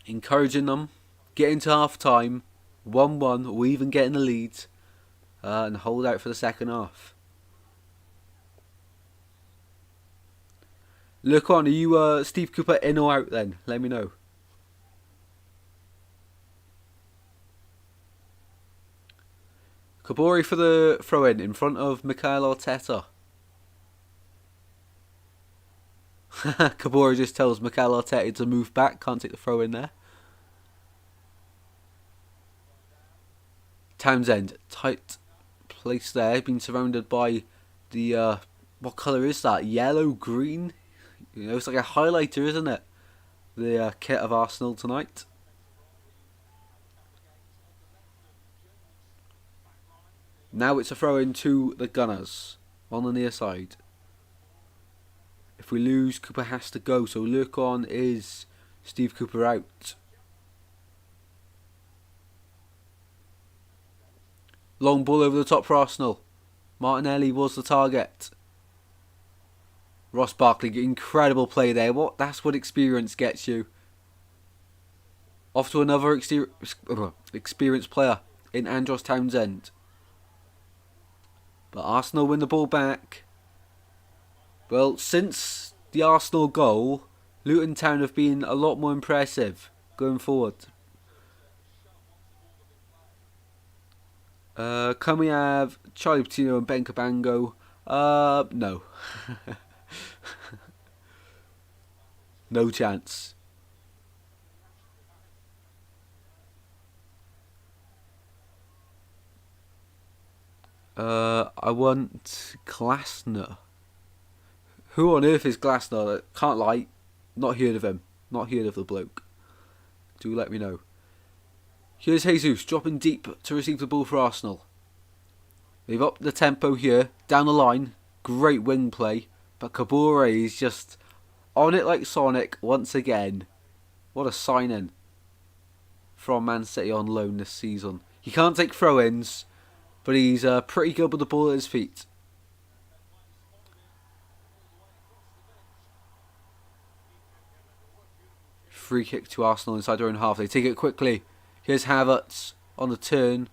Speaker 1: Encouraging them. Getting to half time. 1-1 or even getting the lead. And hold out for the second half. Look on, are you Steve Cooper in or out then? Let me know. Kabore for the throw in front of Mikel Arteta. Kabore just tells Mikel Arteta to move back. Can't take the throw in there. Townsend, tight place there. Been surrounded by the what colour is that? Yellow, green. You know, it's like a highlighter, isn't it? The kit of Arsenal tonight. Now it's a throw in to the Gunners on the near side. If we lose, Cooper has to go. So Luton is Steve Cooper out. Long ball over the top for Arsenal. Martinelli was the target. Ross Barkley, incredible play there. That's what experience gets you. Off to another experienced player in Andros Townsend. But Arsenal win the ball back. Well, since the Arsenal goal, Luton Town have been a lot more impressive going forward. Can we have Charlie Patino and Ben Cabango? No. No chance. I want Glasner. Who on earth is Glasner? Can't lie. Not heard of him. Not heard of the bloke. Do let me know. Here's Jesus dropping deep to receive the ball for Arsenal. They've upped the tempo here. Down the line. Great wing play. But Kabore is just on it like Sonic once again. What a signing from Man City on loan this season. He can't take throw-ins, but he's pretty good with the ball at his feet. Free kick to Arsenal inside their own half. They take it quickly. Here's Havertz on the turn.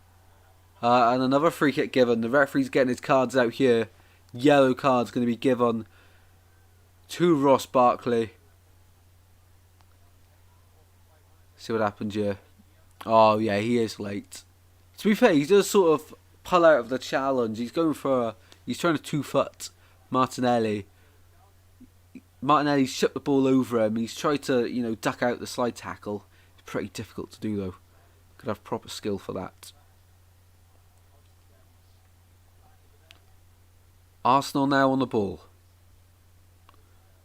Speaker 1: And another free kick given. The referee's getting his cards out here. Yellow card's going to be given to Ross Barkley. See what happens here. Oh yeah, he is late. To be fair, he does sort of pull out of the challenge. He's going for he's trying to 2-foot Martinelli. Martinelli shipped the ball over him. He's tried to, duck out the slide tackle. It's pretty difficult to do though. Could have proper skill for that. Arsenal now on the ball.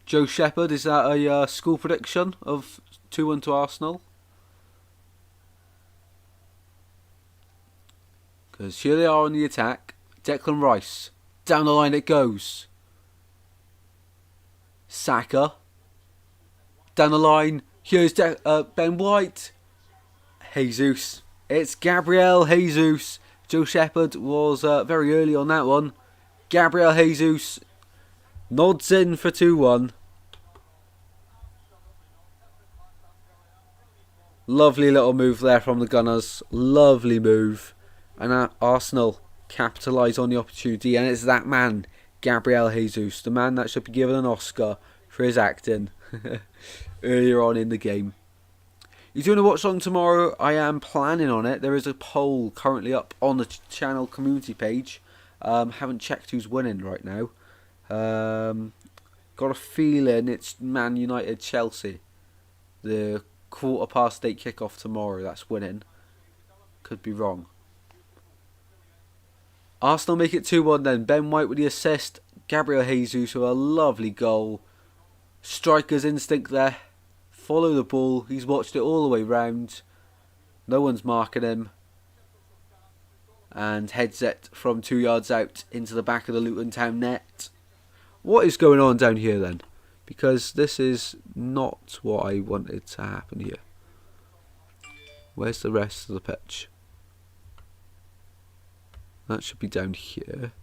Speaker 1: Joe Shepherd, is that a school prediction of 2-1 to Arsenal? Because here they are on the attack. Declan Rice. Down the line it goes. Saka. Down the line. Here's Ben White. Jesus. It's Gabriel Jesus. Joe Shepherd was very early on that one. Gabriel Jesus nods in for 2-1. Lovely little move there from the Gunners. Lovely move. And Arsenal capitalise on the opportunity. And it's that man, Gabriel Jesus. The man that should be given an Oscar for his acting earlier on in the game. You're doing a watch along tomorrow? I am planning on it. There is a poll currently up on the channel community page. Haven't checked who's winning right now. Got a feeling it's Man United Chelsea. The 8:15 kickoff tomorrow. That's winning. Could be wrong. Arsenal make it 2-1 then. Ben White with the assist. Gabriel Jesus with a lovely goal. Striker's instinct there. Follow the ball. He's watched it all the way round. No one's marking him. And heads it from 2 yards out into the back of the Luton Town net. What is going on down here then? Because this is not what I wanted to happen here. Where's the rest of the pitch? That should be down here.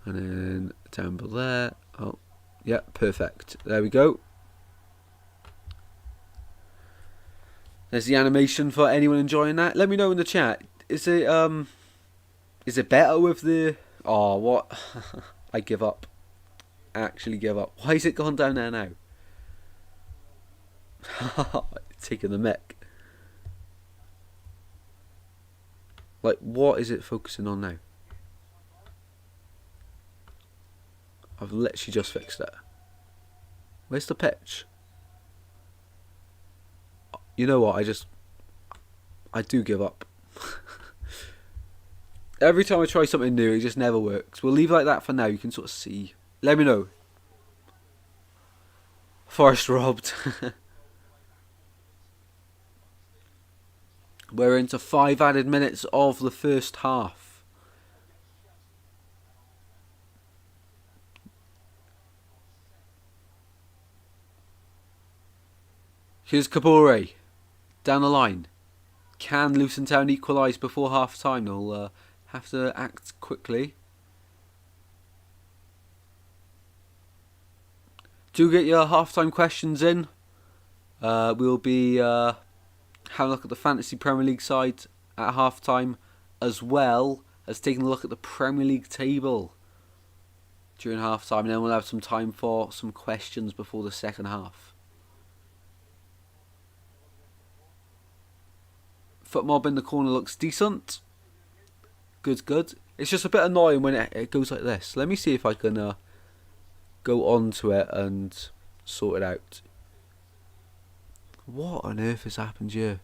Speaker 1: And then down below there. Oh, yeah, perfect. There we go. There's the animation for anyone enjoying that. Let me know in the chat. Is it better with the... Oh, what? I give up. Actually give up. Why is it gone down there now? Taking the mic. Like, what is it focusing on now? I've literally just fixed it. Where's the pitch? You know what? I do give up. Every time I try something new, it just never works. We'll leave it like that for now. You can sort of see. Let me know. Forest robbed. We're into 5 added minutes of the first half. Here's Kabore. Down the line. Can Luton Town equalise before half time? They'll have to act quickly. Do get your half-time questions in. We'll be having a look at the Fantasy Premier League side at half-time, as well as taking a look at the Premier League table during half-time. And then we'll have some time for some questions before the second half. Foot mob in the corner looks decent. Good. It's just a bit annoying when it goes like this. Let me see if I can go on to it and sort it out. What on earth has happened here?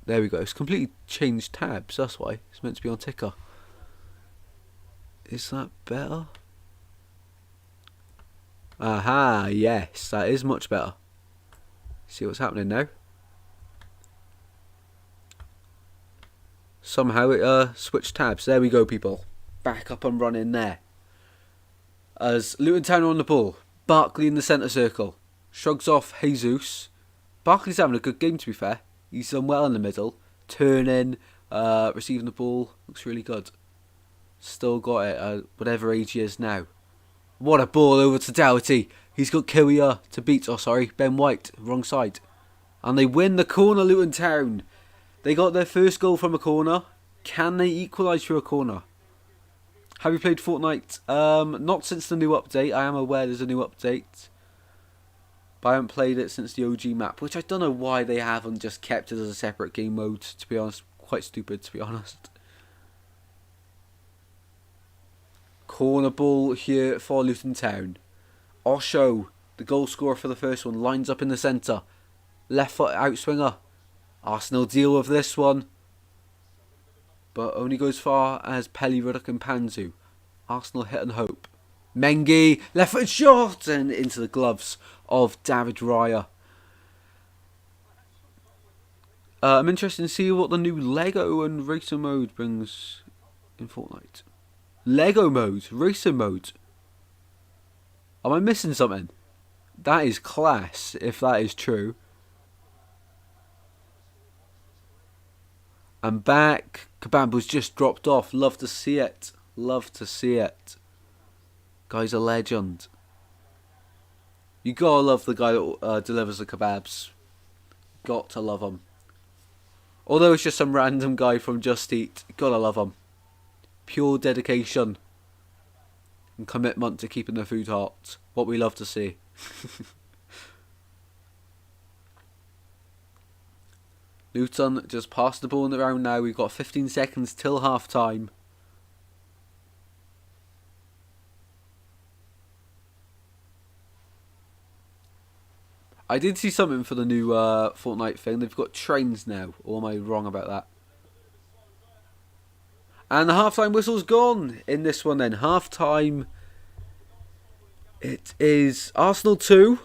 Speaker 1: There we go. It's completely changed tabs. That's why. It's meant to be on ticker. Is that better? Aha, yes. That is much better. See what's happening now? Somehow it switched tabs. There we go, people. Back up and running there. As Luton Town are on the ball. Barkley in the centre circle. Shrugs off Jesus. Barkley's having a good game, to be fair. He's done well in the middle. Turning, receiving the ball. Looks really good. Still got it, whatever age he is now. What a ball over to Doherty. He's got Kiwiya to beat. Oh, sorry. Ben White. Wrong side. And they win the corner, Luton Town. They got their first goal from a corner. Can they equalise through a corner? Have you played Fortnite? Not since the new update. I am aware there's a new update. But I haven't played it since the OG map. Which I don't know why they haven't just kept it as a separate game mode, to be honest. Quite stupid, to be honest. Corner ball here for Luton Town. Osho, the goal scorer for the first one, lines up in the centre. Left foot outswinger. Arsenal deal with this one. But only goes far as Pelly, Ruddock and Panzu. Arsenal hit and hope. Mengi, left foot shot and into the gloves of David Raya. I'm interested to see what the new Lego and Racer mode brings in Fortnite. Lego mode, Racer mode. Am I missing something? That is class, if that is true. I'm back. Kabambo's just dropped off. Love to see it. Love to see it. Guy's a legend. You gotta love the guy that delivers the kebabs. Got to love him. Although it's just some random guy from Just Eat, gotta love him. Pure dedication and commitment to keeping the food hot. What we love to see. Luton just passed the ball in the round now. We've got 15 seconds till half time. I did see something for the new Fortnite thing. They've got trains now. Or am I wrong about that? And the half-time whistle's gone in this one then. Half-time. It is Arsenal 2.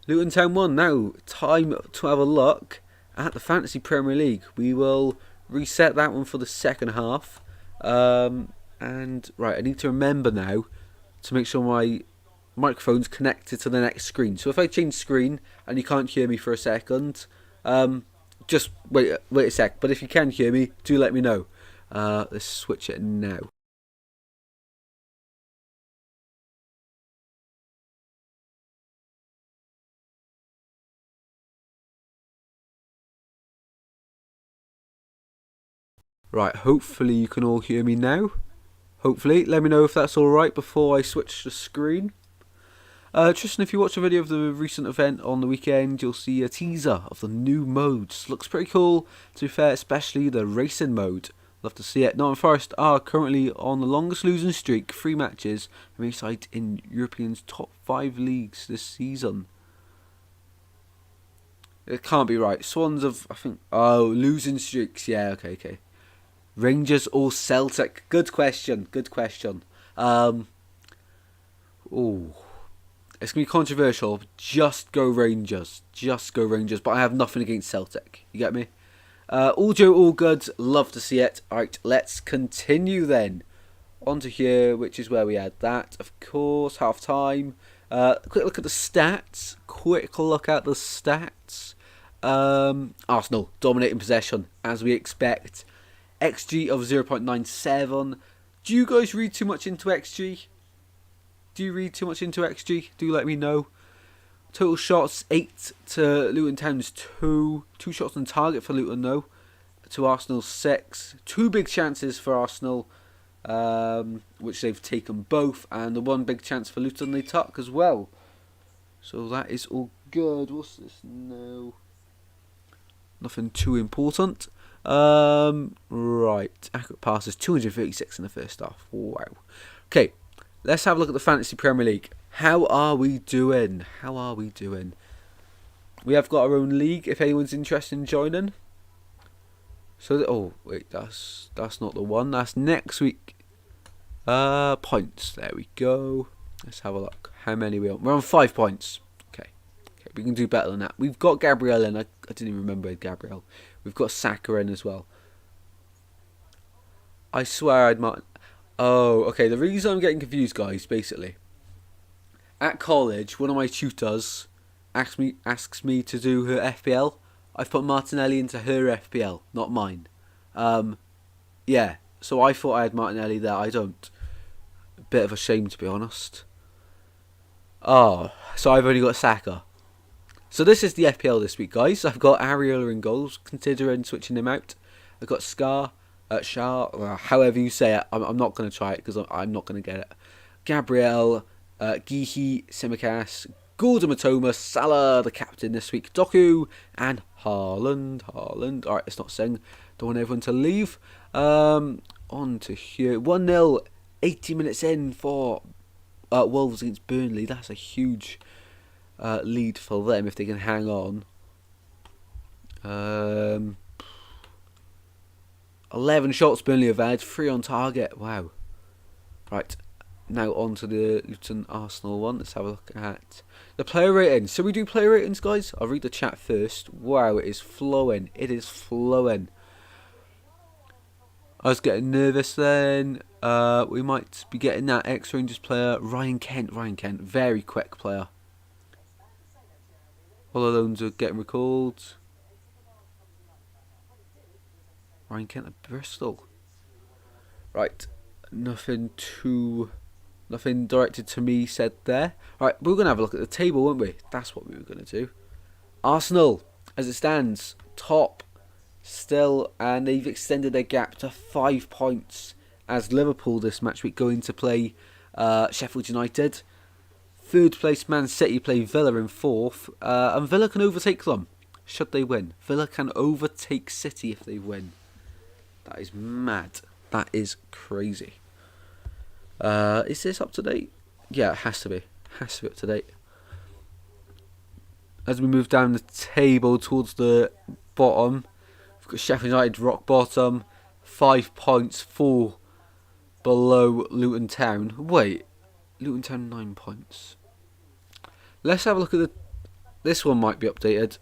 Speaker 1: Luton Town 1. Now, time to have a look at the Fantasy Premier League. We will reset that one for the second half. And, right, I need to remember now to make sure my microphone's connected to the next screen. So if I change screen and you can't hear me for a second, just wait a sec. But if you can hear me, do let me know. Let's switch it now. Right, hopefully you can all hear me now. Hopefully, let me know if that's alright before I switch the screen. Tristan, if you watch a video of the recent event on the weekend, you'll see a teaser of the new modes. Looks pretty cool, to be fair, especially the racing mode. Love to see it. Nottingham Forest are currently on the longest losing streak, 3 matches, and reside in Europeans' top 5 leagues this season. It can't be right. Swans have, I think, losing streaks. Yeah, okay. Rangers or Celtic? Good question. It's going to be controversial. Just go Rangers. Just go Rangers. But I have nothing against Celtic. You get me? All Joe, all good. Love to see it. Alright, let's continue then. On to here, which is where we had that. Of course, half time. Quick look at the stats. Arsenal dominating possession, as we expect. XG of 0.97. Do you guys read too much into XG? Do let me know. Total shots 8 to Luton Town's 2. 2 shots on target for Luton though. To Arsenal's 6. 2 big chances for Arsenal, which they've taken both, and the 1 big chance for Luton they took as well. So that is all good. What's this? No. Nothing too important. Right. Accurate passes 236 in the first half. Wow. Okay. Let's have a look at the Fantasy Premier League. How are we doing? We have got our own league if anyone's interested in joining. So, oh, wait, that's not the one. That's next week. Points. There we go. Let's have a look. How many are we on? We're on 5 points. Okay, we can do better than that. We've got Gabriel in. I didn't even remember Gabriel. We've got Saka in as well. I swear I'd Martin. Oh, okay. The reason I'm getting confused, guys, basically, at college, one of my tutors asks me to do her FPL. I've put Martinelli into her FPL, not mine. Yeah. So I thought I had Martinelli there. I don't. A bit of a shame, to be honest. Oh, so I've only got Saka. So this is the FPL this week, guys. I've got Areola in goals, considering switching him out. I've got Shah, however you say it. I'm not going to try it because I'm not going to get it. Gabriel, Gihi, Tsimikas, Gordon Matoma, Salah, the captain this week, Doku, and Haaland. Alright, let's not sing. Don't want everyone to leave. On to here. 1-0, 80 minutes in for Wolves against Burnley. That's a huge lead for them if they can hang on. 11 shots Burnley have had, 3 on target. Wow. Right, now on to the Luton Arsenal one. Let's have a look at the player ratings. So we do player ratings, guys. I'll read the chat first. Wow, it is flowing. I was getting nervous then. We might be getting that ex-Rangers player, Ryan Kent. Very quick player. All the loans are getting recalled. Ryan Kent at Bristol. Right, nothing directed to me said there. Right, we're going to have a look at the table, won't we? That's what we were going to do. Arsenal, as it stands, top still, and they've extended their gap to 5 points as Liverpool this match week going to play Sheffield United. 3rd place Man City play Villa in 4th, and Villa can overtake them should they win. Villa can overtake City if they win. That is mad. That is crazy. Is this up to date? Yeah, it has to be. Up to date. As we move down the table towards the bottom, we've got Sheffield United rock bottom, 5 points, 4 below Luton Town. Wait, Luton Town 9 points. Let's have a look at this one might be updated.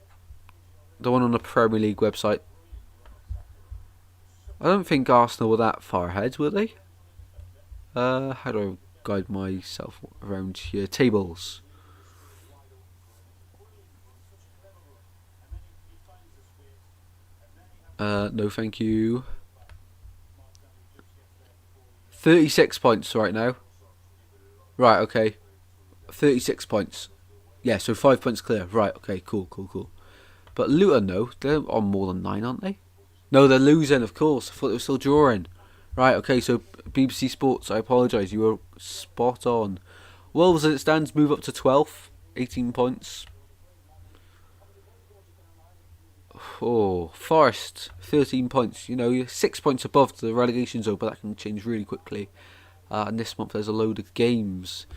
Speaker 1: The one on the Premier League website. I don't think Arsenal were that far ahead, were they? How do I guide myself around here? Tables. No thank you. 36 points right now. Right, okay. 36 points. Yeah, so 5 points clear. Right, okay, cool. But Luton, no, they're on more than 9, aren't they? No, they're losing, of course. I thought they were still drawing. Right, okay, so BBC Sports, I apologise, you were spot on. Wolves, as it stands, move up to 12th, 18 points. Oh, Forest, 13 points. You know, you're 6 points above the relegation zone, but that can change really quickly. And this month there's a load of games.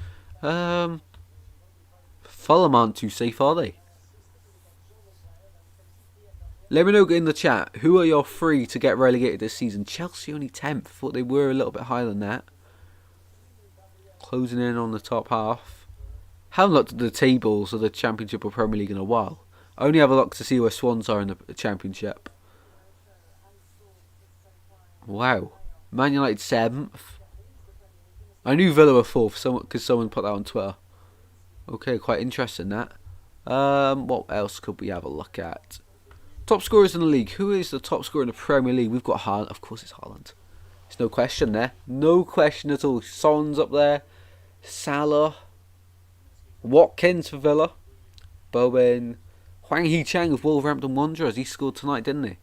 Speaker 1: Fulham aren't too safe, are they? Let me know in the chat, who are your 3 to get relegated this season? Chelsea only 10th. Thought they were a little bit higher than that. Closing in on the top half. Haven't looked at the tables of the Championship or Premier League in a while. I only have a look to see where Swans are in the Championship. Wow. Man United 7th. I knew Villa were 4th because someone put that on Twitter. Okay, quite interesting that. What else could we have a look at? Top scorers in the league. Who is the top scorer in the Premier League? We've got Haaland. Of course it's Haaland. There's no question there. No question at all. Son's up there. Salah. Watkins for Villa. Bowen. Hwang Hee-Chang of Wolverhampton Wanderers. He scored tonight, didn't he?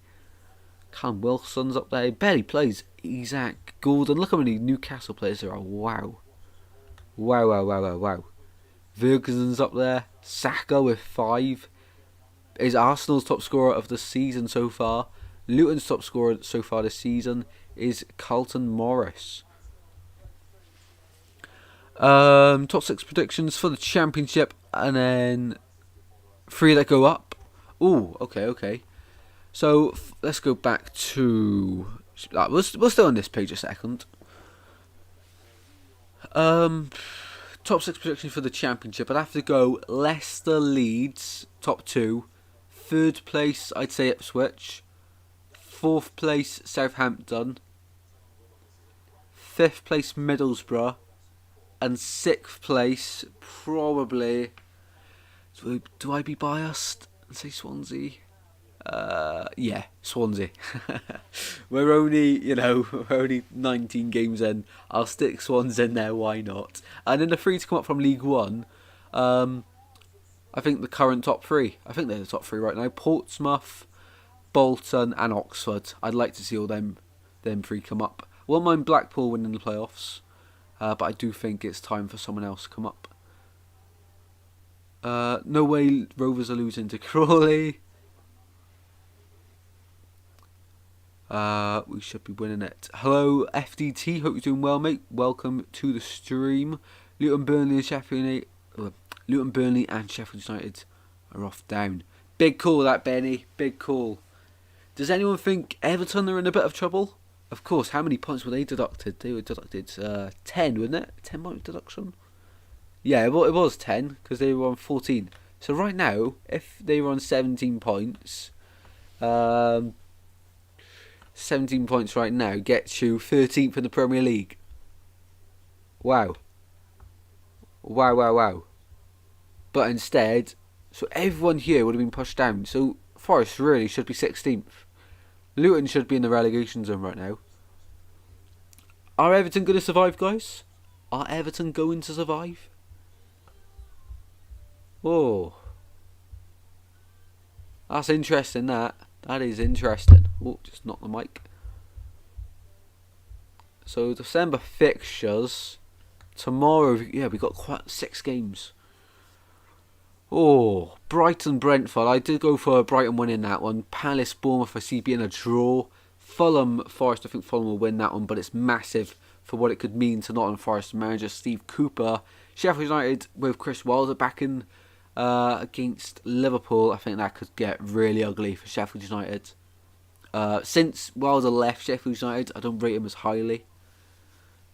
Speaker 1: Callum Wilson's up there. He barely plays. Isaac Gordon. Look how many Newcastle players there are. Wow. Wow. Ferguson's up there. Saka with 5. Is Arsenal's top scorer of the season so far. Luton's top scorer so far this season is Carlton Morris. Top 6 predictions for the Championship, and then 3 that go up. Ooh, okay. So let's go back to. We'll stay on this page a second. Top 6 predictions for the Championship. I'd have to go Leicester, Leeds, top 2. 3rd place, I'd say Ipswich. 4th place, Southampton. 5th place, Middlesbrough. And 6th place, probably. Do I be biased and say Swansea? Yeah, Swansea. we're only 19 games in. I'll stick Swans in there, why not? And then the 3 to come up from League One, I think the current top 3. I think they're the top 3 right now. Portsmouth, Bolton and Oxford. I'd like to see all them 3 come up. I won't mind Blackpool winning the playoffs, but I do think it's time for someone else to come up. No way Rovers are losing to Crawley. We should be winning it. Hello FDT, hope you're doing well, mate. Welcome to the stream. Luton, Burnley and Sheffield United are off down. Big call that, Benny. Big call. Does anyone think Everton are in a bit of trouble? Of course, how many points were they deducted? They were deducted 10, wasn't it? 10 point deduction? Yeah, it was 10 because they were on 14. So right now, if they were on 17 points, 17 points right now gets you 13th in the Premier League. Wow. But instead, so everyone here would have been pushed down. So Forest really should be 16th. Luton should be in the relegation zone right now. Are Everton going to survive, guys? Are Everton going to survive? Oh. That's interesting, that. That is interesting. Oh, just knock the mic. So December fixtures. Tomorrow, yeah, we got quite 6 games. Oh, Brighton, Brentford. I did go for Brighton winning that one. Palace, Bournemouth, I see being a draw. Fulham, Forest. I think Fulham will win that one, but it's massive for what it could mean to Nottingham Forest manager Steve Cooper. Sheffield United with Chris Wilder back in against Liverpool. I think that could get really ugly for Sheffield United. Since Wilder left Sheffield United, I don't rate him as highly.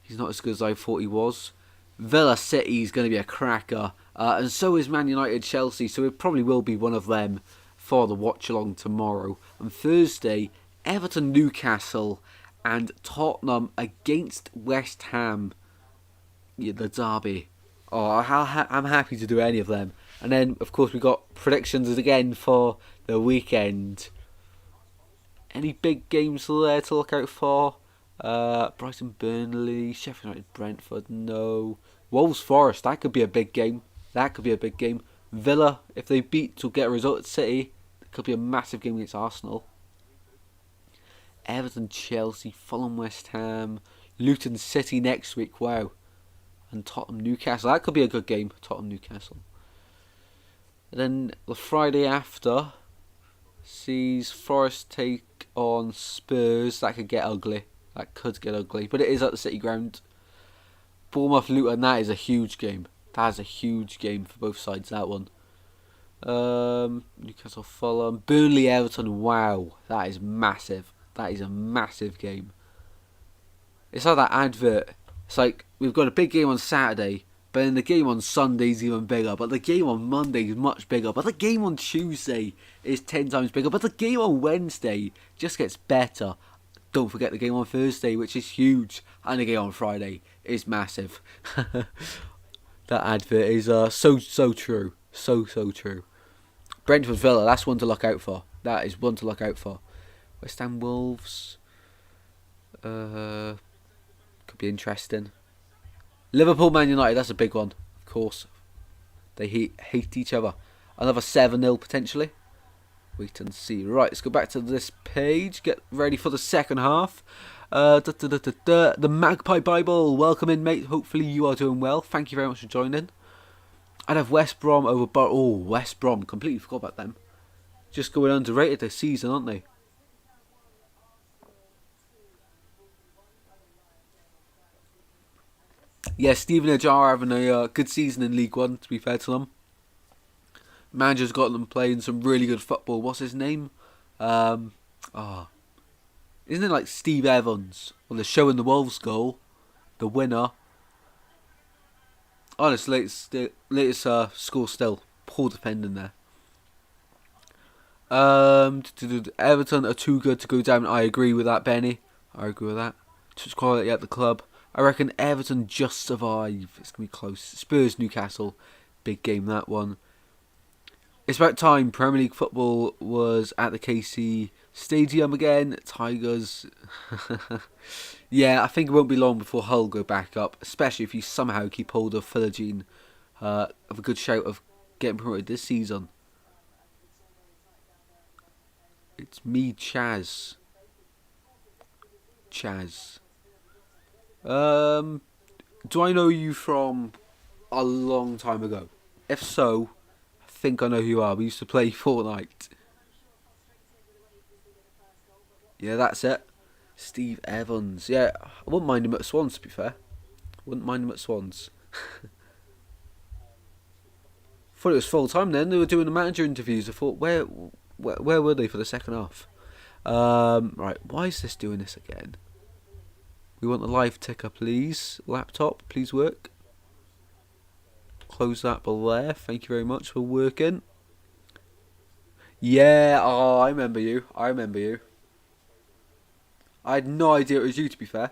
Speaker 1: He's not as good as I thought he was. Villa City is going to be a cracker. And so is Man United Chelsea. So it probably will be one of them for the watch-along tomorrow. And Thursday, Everton Newcastle and Tottenham against West Ham. Yeah, the derby. Oh, I'm happy to do any of them. And then, of course, we got predictions again for the weekend. Any big games there to look out for? Brighton, Burnley, Sheffield United, Brentford, no. Wolves, Forest, that could be a big game. Villa, if they beat to get a result at City, it could be a massive game against Arsenal. Everton, Chelsea, Fulham, West Ham, Luton City next week, wow. And Tottenham, Newcastle, that could be a good game, Tottenham, Newcastle. And then the Friday after sees Forest take on Spurs. That could get ugly. But it is at the City ground. Bournemouth, Luton, that is a huge game. That is a huge game for both sides, that one. Newcastle, Fulham, Burnley, Everton, wow. That is massive. That is a massive game. It's like that advert. It's like, we've got a big game on Saturday, But then the game on Sunday's even bigger. But the game on Monday is much bigger. But the game on Tuesday is 10 times bigger. But the game on Wednesday just gets better. Don't forget the game on Thursday, which is huge. And the game on Friday is massive. That advert is so true. So true. Brentford Villa, that's one to look out for. That is one to look out for. West Ham Wolves. Could be interesting. Liverpool Man United, that's a big one. Of course. They hate each other. Another 7-0 potentially. Wait and see. Right, let's go back to this page. Get ready for the second half. The Magpie Bible. Welcome in, mate. Hopefully you are doing well. Thank you very much for joining. I'd have West Brom over West Brom. Completely forgot about them. Just going underrated this season, aren't they? Yeah, Steven Edge are having a good season in League One, to be fair to them. Manager's got them playing some really good football. What's his name? Isn't it like Steve Evans? Well, they're showing the Wolves goal. The winner. Honestly, latest score still. Poor defending there. Everton are too good to go down. I agree with that, Benny. I agree with that. Just quality at the club. I reckon Everton just survive. It's going to be close. Spurs, Newcastle. Big game, that one. It's about time Premier League football was at the KC Stadium again. Tigers. Yeah, I think it won't be long before Hull go back up. Especially if you somehow keep hold of Philogene. Have a good shout of getting promoted this season. It's me, Chaz. Do I know you from a long time ago? If so, I think I know who you are. We used to play Fortnite. Yeah, that's it. Steve Evans. Yeah, I wouldn't mind him at Swans, to be fair. Wouldn't mind him at Swans. Thought it was full time then. They were doing the manager interviews. I thought, where were they for the second half? Right, why is this doing this again? We want the live ticker, please. Laptop, please work. Close that there. Thank you very much for working. Yeah, I remember you. I had no idea it was you, to be fair.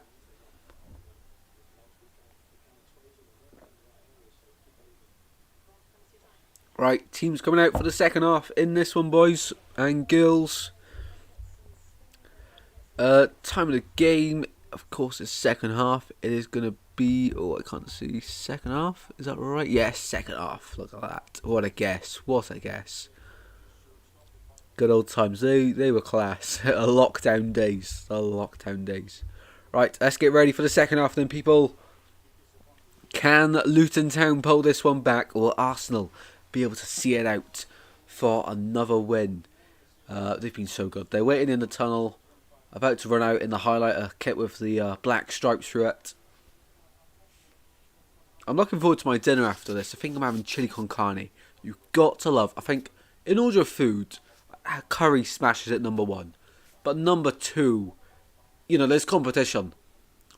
Speaker 1: Right, teams coming out for the second half in this one, boys and girls. Time of the game, of course, is second half. It is going to be... Oh, I can't see. Second half? Is that right? Yes, second half. Look at that. What a guess. Good old times. They were class. Lockdown days. Right, let's get ready for the second half then, people. Can Luton Town pull this one back? Or will Arsenal be able to see it out for another win? They've been so good. They're waiting in the tunnel. About to run out in the highlighter kit with the black stripes through it. I'm looking forward to my dinner after this. I think I'm having chili con carne. You've got to love. I think in order of food, curry smashes at number one. But number two, there's competition.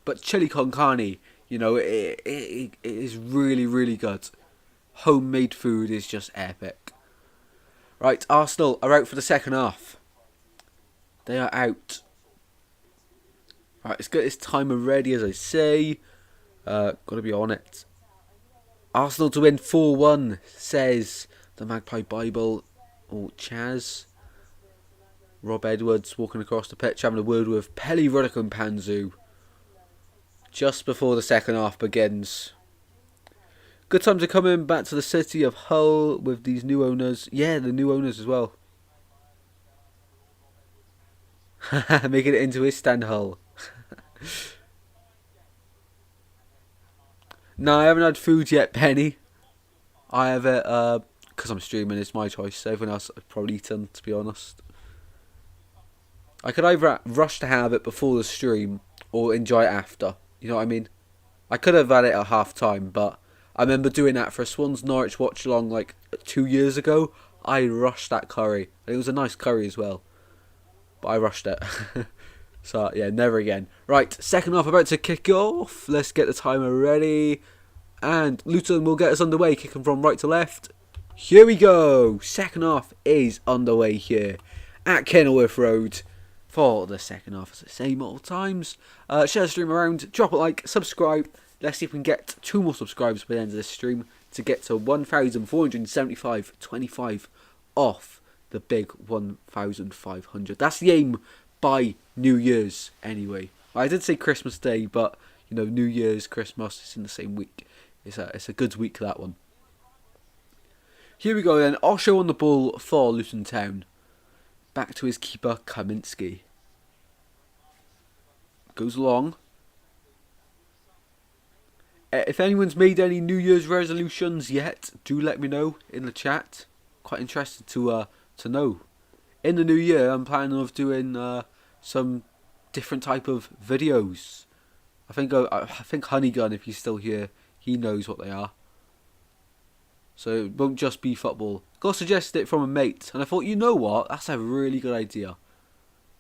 Speaker 1: But chili con carne, it is really, really good. Homemade food is just epic. Right, Arsenal are out for the second half. They are out. Right, let's get this timer ready, as I say. Got to be on it. Arsenal to win 4-1, says the Magpie Bible. Oh, Chaz. Rob Edwards walking across the pitch, having a word with Pelly, Ruddock and Panzu. Just before the second half begins. Good time to come in back to the city of Hull with these new owners. Yeah, the new owners as well. Making it into his stand Hull. No, I haven't had food yet, Penny. I have it because I'm streaming. It's my choice. Everyone else I've probably eaten, to be honest. I could either rush to have it before the stream or enjoy it after. You know what I mean? I could have had it at half time, but I remember doing that for a Swans Norwich Watchalong like 2 years ago. I rushed that curry. And it was a nice curry as well. But I rushed it. So, yeah, never again. Right, second half about to kick off. Let's get the timer ready. And Luton will get us underway, kicking from right to left. Here we go. Second half is underway here at Kenilworth Road for the second half. As I say multiple times, share the stream around, drop a like, subscribe. Let's see if we can get 2 more subscribers by the end of this stream to get to 1,475, 25 off the big 1,500. That's the aim by New Year's anyway. I did say Christmas Day, but you know, New Year's, Christmas, it's in the same week. It's a good week, that one. Here we go then. Osho on the ball for Luton Town. Back to his keeper, Kaminski. Goes along. If anyone's made any New Year's resolutions yet, do let me know in the chat. Quite interested to know. In the new year, I'm planning on doing some different type of videos. I think Honeygun, if he's still here, he knows what they are. So it won't just be football. Got suggested it from a mate, and I thought, you know what, that's a really good idea.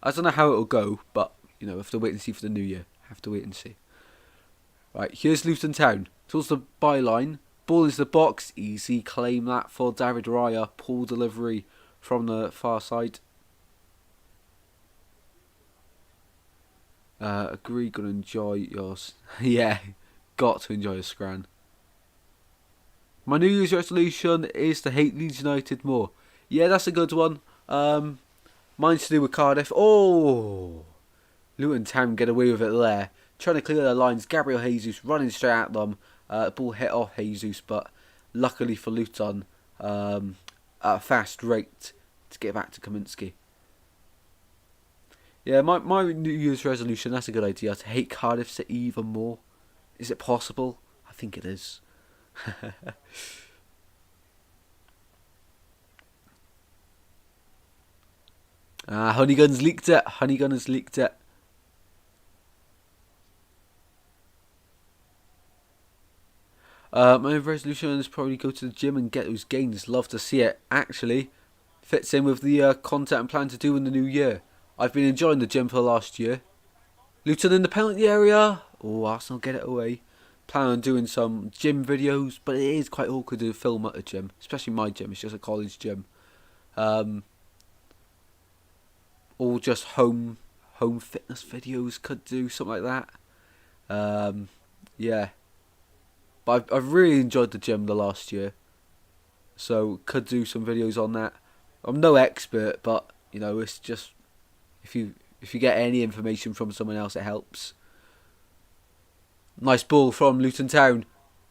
Speaker 1: I don't know how it'll go, but you know, have to wait and see for the new year. Have to wait and see. Right, here's Luton Town. Towards the byline. Ball into the box. Easy claim that for David Raya. Poor delivery from the far side. Agree, gonna enjoy yours. Yeah, got to enjoy a scran. My New Year's resolution is to hate Leeds United more. Yeah, that's a good one. Mine's to do with Cardiff. Oh! Luton Town get away with it there. Trying to clear their lines. Gabriel Jesus running straight at them. Ball hit off Jesus, but luckily for Luton, at a fast rate to get back to Kaminski. Yeah, my New Year's resolution, that's a good idea. To hate Cardiff City even more. Is it possible? I think it is. Honeygun's leaked it. Honeygun has leaked it. My resolution is probably go to the gym and get those gains. Love to see it. Actually, fits in with the content I'm planning to do in the new year. I've been enjoying the gym for the last year. Luton in the penalty area. Oh, Arsenal get it away. Plan on doing some gym videos, but it is quite awkward to film at a gym, especially my gym. It's just a college gym. Or just home fitness videos, could do something like that. Yeah, but I've really enjoyed the gym the last year, so could do some videos on that. I'm no expert, but you know, it's just if you get any information from someone else, it helps. Nice ball from Luton Town.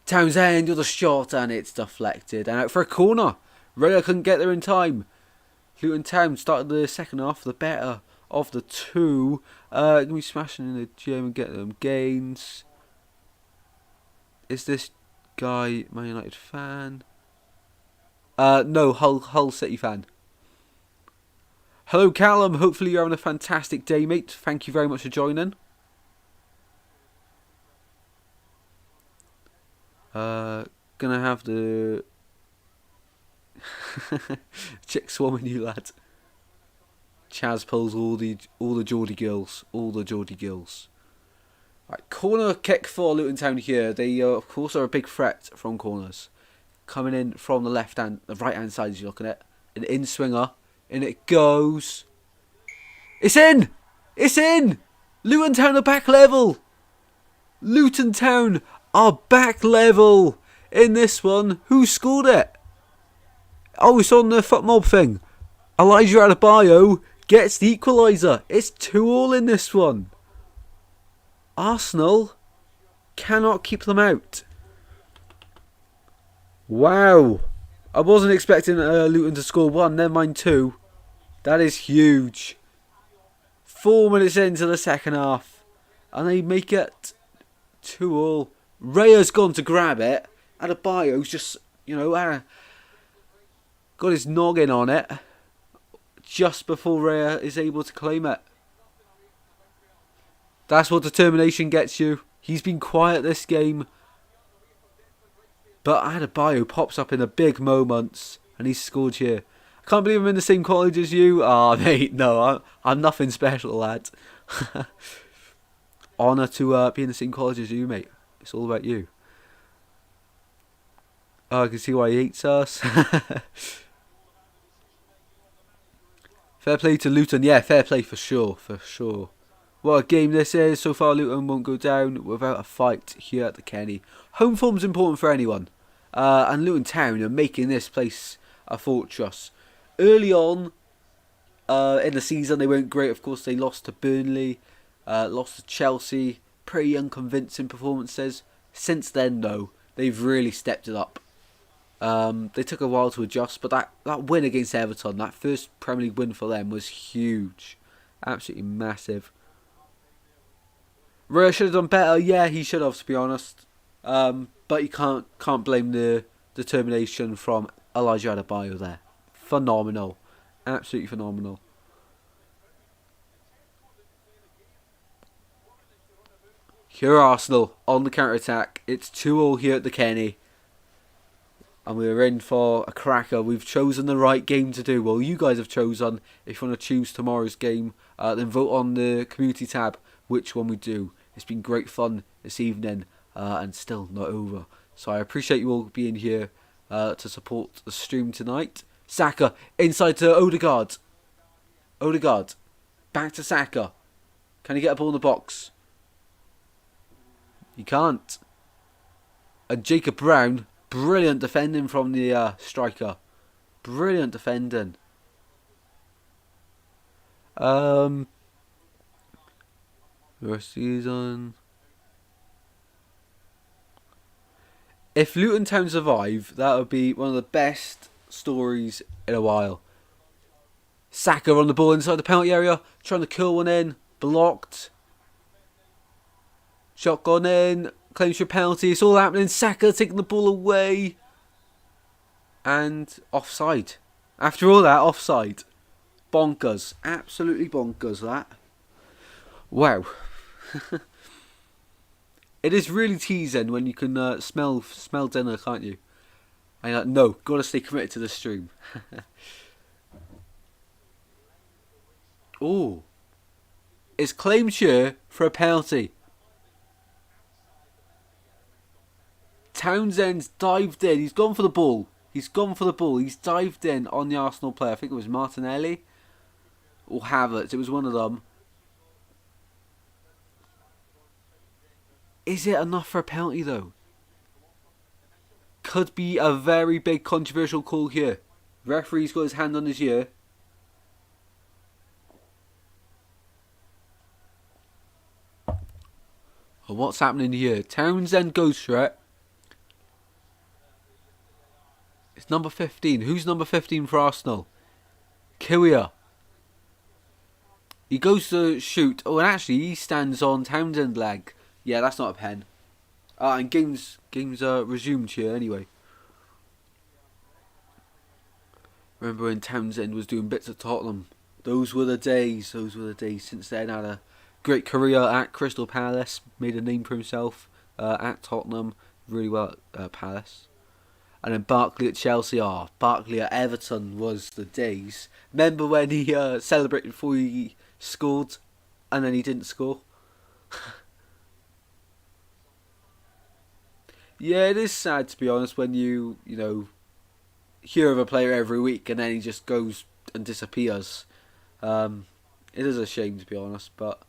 Speaker 1: Townsend with a shot, and it's deflected. And out for a corner. Raya couldn't get there in time. Luton Town started the second half, the better of the two. Going to be smashing in the gym and get them gains. Is this guy Man United fan? No, Hull City fan. Hello Callum, hopefully you're having a fantastic day, mate. Thank you very much for joining. Gonna have the chick swarming you, lad. Chaz pulls all the Geordie girls, Right, corner kick for Luton Town here. They of course are a big threat from corners, coming in from the right hand side as you're looking at an in swinger, and it goes. It's in. It's in. Luton Town are back level. Luton Town are back level in this one. Who scored it? Oh, it's on the foot mob thing. Elijah Adebayo gets the equaliser. It's 2-2 in this one. Arsenal cannot keep them out. Wow. I wasn't expecting Luton to score one, never mind two. That is huge. 4 minutes into the second half, and they make it 2-2. Raya's gone to grab it. Adebayo's just, got his noggin on it just before Raya is able to claim it. That's what determination gets you. He's been quiet this game, but Adebayo pops up in the big moments, and he's scored here. I can't believe I'm in the same college as you. Ah, mate, no, I'm nothing special, lad. Honour to be in the same college as you, mate. It's all about you. Oh, I can see why he hates us. Fair play to Luton. Yeah, fair play for sure. For sure. What a game this is. So far, Luton won't go down without a fight here at the Kenny. Home form's important for anyone. And Luton Town are making this place a fortress. Early on in the season, they weren't great. Of course, they lost to Burnley, lost to Chelsea. Pretty unconvincing performances. Since then, though, they've really stepped it up. They took a while to adjust, but that win against Everton, that first Premier League win for them, was huge. Absolutely massive. Raya should have done better. Yeah, he should have, to be honest. But you can't blame the determination from Elijah Adebayo there. Phenomenal. Absolutely phenomenal. Here are Arsenal on the counter-attack. It's 2-0 here at the Kenny. And we're in for a cracker. We've chosen the right game to do. Well, you guys have chosen. If you want to choose tomorrow's game, then vote on the community tab which one we do. It's been great fun this evening and still not over. So I appreciate you all being here to support the stream tonight. Saka inside to Odegaard. Odegaard. Back to Saka. Can he get a ball in the box? He can't. And Jacob Brown. Brilliant defending from the striker. Brilliant defending. Rest season. If Luton Town survive, that would be one of the best stories in a while. Saka on the ball inside the penalty area, trying to curl one in, blocked. Shot gone in. Claims for a penalty. It's all happening. Saka taking the ball away. And offside. After all that, offside. Bonkers. Absolutely bonkers, that. Wow. It is really teasing when you can smell dinner, can't you? And you're like, no, gotta stay committed to the stream. Oh. It's claimed here for a penalty. Townsend's dived in. He's gone for the ball. He's dived in on the Arsenal player. I think it was Martinelli or Havertz. It was one of them. Is it enough for a penalty though? Could be a very big controversial call here. Referee's got his hand on his ear. Oh, what's happening here? Townsend goes for it. It's number 15. Who's number 15 for Arsenal? Kiwior. He goes to shoot. Oh, and actually he stands on Townsend's leg. Yeah, that's not a pen. And games resumed here anyway. Remember when Townsend was doing bits at Tottenham? Those were the days. Since then, had a great career at Crystal Palace. Made a name for himself at Tottenham. Really well at Palace. And then Barkley at Chelsea. Barkley at Everton was the days. Remember when he celebrated before he scored and then he didn't score? Yeah, it is sad to be honest when you hear of a player every week and then he just goes and disappears. It is a shame to be honest, but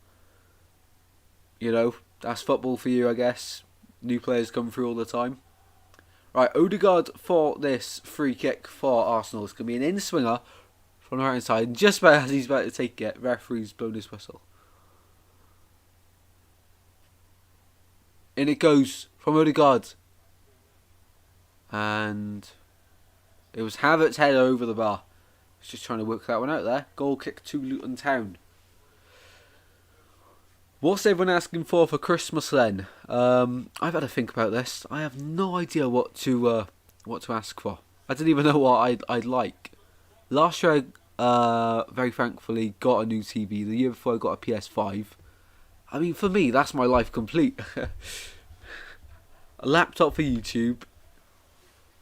Speaker 1: that's football for you, I guess. New players come through all the time. Right, Odegaard for this free kick for Arsenal. It's going to be an in-swinger from the right hand side. And just about as he's about to take it, referee's blown his whistle. In it goes from Odegaard. And it was Havertz's header over the bar. I was just trying to work that one out there. Goal kick to Luton Town. What's everyone asking for Christmas then? I've had to think about this. I have no idea what to ask for. I didn't even know what I'd like. Last year I very thankfully got a new TV. The year before I got a PS5. I mean, for me, that's my life complete. A laptop for YouTube,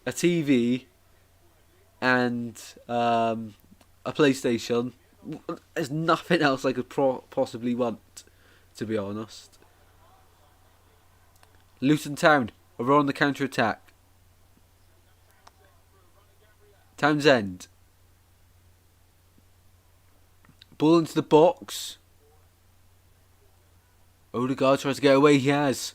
Speaker 1: a TV, and a PlayStation. There's nothing else I could possibly want, to be honest. Luton Town are on the counter attack. Townsend. Ball into the box. Odegaard tries to get away. He has.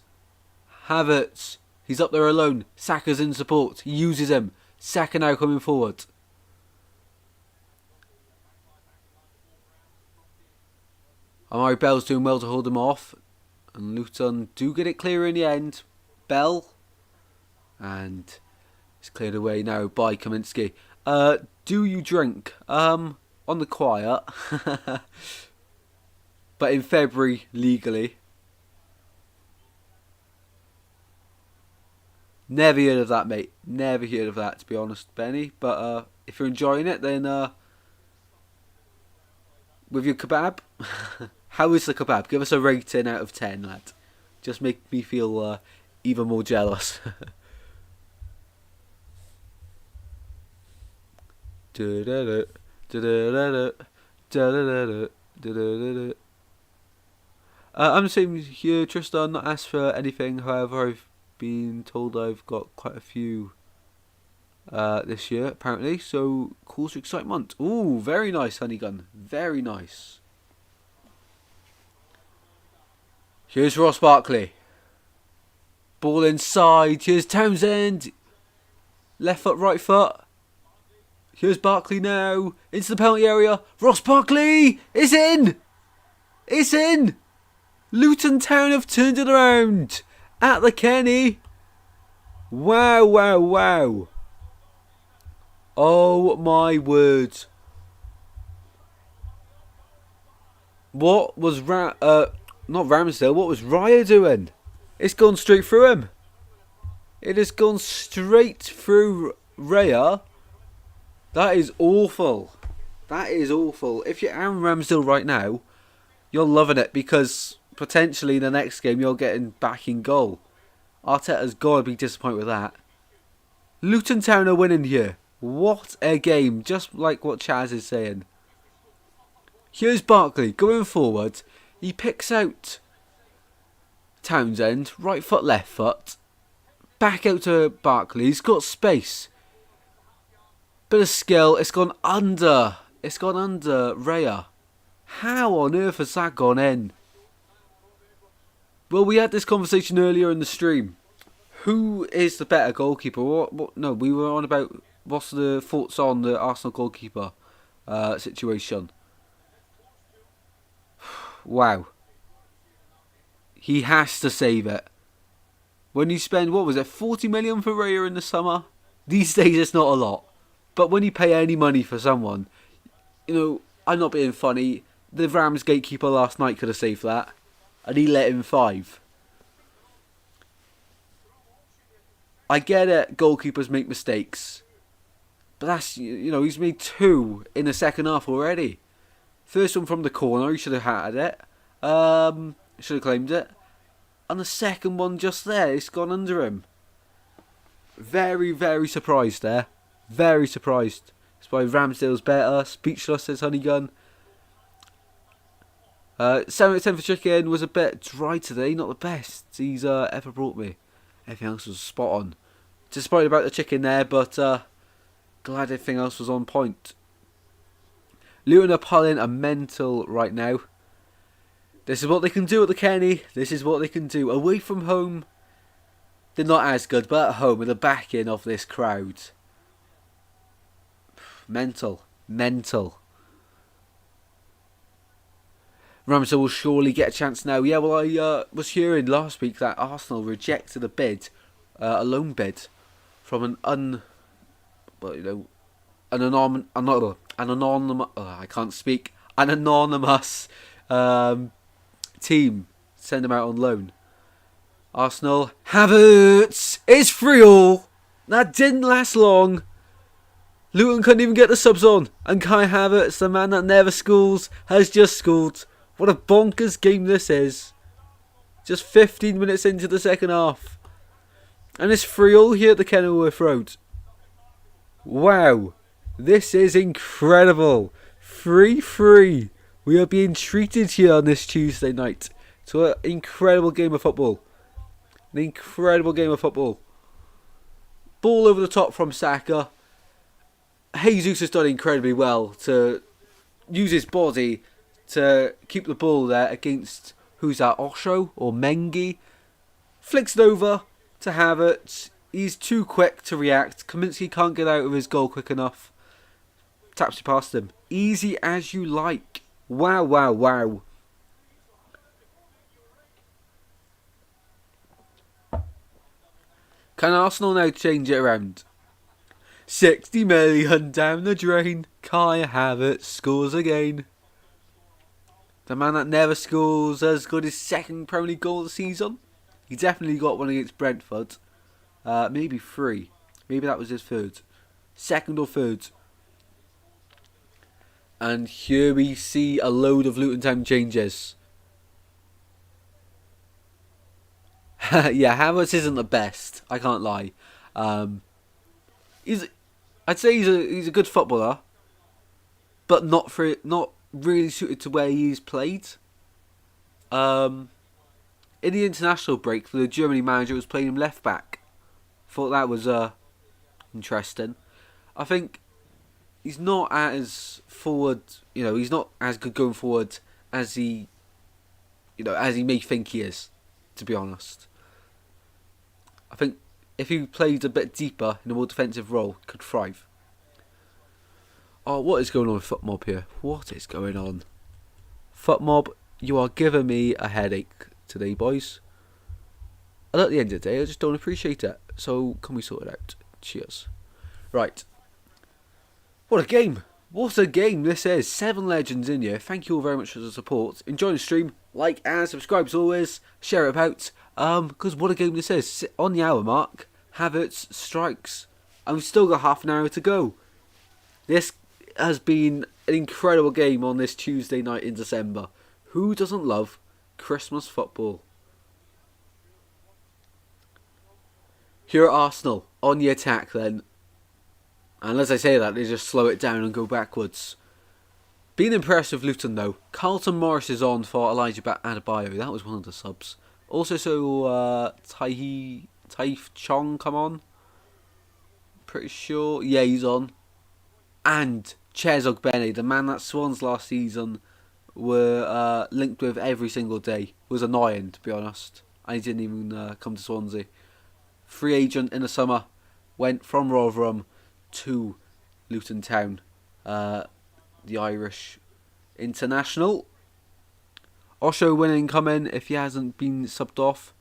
Speaker 1: Havertz. He's up there alone. Saka's in support. He uses him. Saka now coming forward. Amari Bell's doing well to hold him off. And Luton do get it clear in the end. Bell. And it's cleared away now by Kaminsky. Do you drink? On the quiet. But in February, legally. Never heard of that, mate. Never heard of that, to be honest, Benny. But if you're enjoying it, then with your kebab, how is the kebab? Give us a rating out of 10, lad. Just make me feel even more jealous. I'm saying here, Tristan, not asked for anything. However, I've been told I've got quite a few this year, apparently. So, cause for excitement. Ooh, very nice, Honeygun. Very nice. Here's Ross Barkley. Ball inside. Here's Townsend. Left foot, right foot. Here's Barkley now. Into the penalty area. Ross Barkley! It's in! It's in! Luton Town have turned it around. At the Kenny. Wow, wow, wow. Oh my word. What was not Ramsdale, what was Raya doing? It's gone straight through him. It has gone straight through Raya. That is awful. That is awful. If you're Aaron Ramsdale right now, you're loving it because potentially in the next game you're getting back in goal. Arteta's got to be disappointed with that. Luton Town are winning here. What a game. Just like what Chaz is saying. Here's Barkley going forward. He picks out Townsend. Right foot, left foot. Back out to Barkley. He's got space. Bit of skill. It's gone under. It's gone under Raya. How on earth has that gone in? Well, we had this conversation earlier in the stream. Who is the better goalkeeper? No, we were on about what's the thoughts on the Arsenal goalkeeper situation. Wow. He has to save it. When you spend, what was it, 40 million for Raya in the summer? These days it's not a lot. But when you pay any money for someone, you know, I'm not being funny. The Rams gatekeeper last night could have saved that. And he let in 5. I get it, goalkeepers make mistakes. But that's, you know, he's made 2 in the second half already. First one from the corner, he should have had it. Should have claimed it. And the second one just there, it's gone under him. Very, very surprised there. Very surprised. That's why Ramsdale's better. Speechless, says Honeygun. 7 out of 10 for chicken. Was a bit dry today. Not the best he's ever brought me. Everything else was spot on. Disappointed about the chicken there, but glad everything else was on point. Luton are pulling a mental right now. This is what they can do at the Kenny. This is what they can do. Away from home, they're not as good, but at home, with the backing of this crowd. Mental. Mental. Ramsdale will surely get a chance now. Yeah, well, I was hearing last week that Arsenal rejected a bid, a loan bid, from an anonymous team. Send them out on loan. Arsenal. Havertz! It's 3-3. That didn't last long. Luton couldn't even get the subs on. And Kai Havertz, the man that never schools, has just schooled. What a bonkers game this is. Just 15 minutes into the second half. And it's 3-3 here at the Kenilworth Road. Wow. This is incredible. 3-3. We are being treated here on this Tuesday night to an incredible game of football. An incredible game of football. Ball over the top from Saka. Jesus has done incredibly well to use his body to keep the ball there against, who's that, Osho or Mengi? Flicks it over to Havertz. He's too quick to react. Kaminsky can't get out of his goal quick enough. Taps it past him. Easy as you like. Wow, wow, wow. Can Arsenal now change it around? 60 million down the drain. Kai Havertz scores again. The man that never scores has got his second Premier League goal of the season. He definitely got one against Brentford. Maybe 3. Maybe that was his third. Second or third. And here we see a load of Luton Town changes. Yeah, Havertz isn't the best. I can't lie. I'd say he's a good footballer, but not really suited to where he's played. In the international break, the Germany manager was playing him left back. Thought that was interesting. I think he's not as forward. He's not as good going forward as he may think he is. To be honest, I think if he played a bit deeper in a more defensive role, could thrive. Oh, what is going on with FootMob here? What is going on? FootMob, you are giving me a headache today, boys. And at the end of the day, I just don't appreciate it. So, can we sort it out? Cheers. Right. What a game. What a game this is. 7 legends in here. Thank you all very much for the support. Enjoy the stream. Like and subscribe as always. Share it about. Because what a game this is. On the hour mark, Havertz strikes. And we've still got half an hour to go. This has been an incredible game on this Tuesday night in December. Who doesn't love Christmas football? Here at Arsenal, on the attack then. And as I say that, they just slow it down and go backwards. Being impressed with Luton though. Carlton Morris is on for Elijah Adebayo. That was one of the subs. Also saw Taif Chong come on. Pretty sure. Yeah, he's on. And Ches Ogbene, the man that Swans last season were linked with every single day. It was annoying, to be honest. And he didn't even come to Swansea. Free agent in the summer. Went from Rotherham to Luton Town. The Irish international. Osho winning coming if he hasn't been subbed off.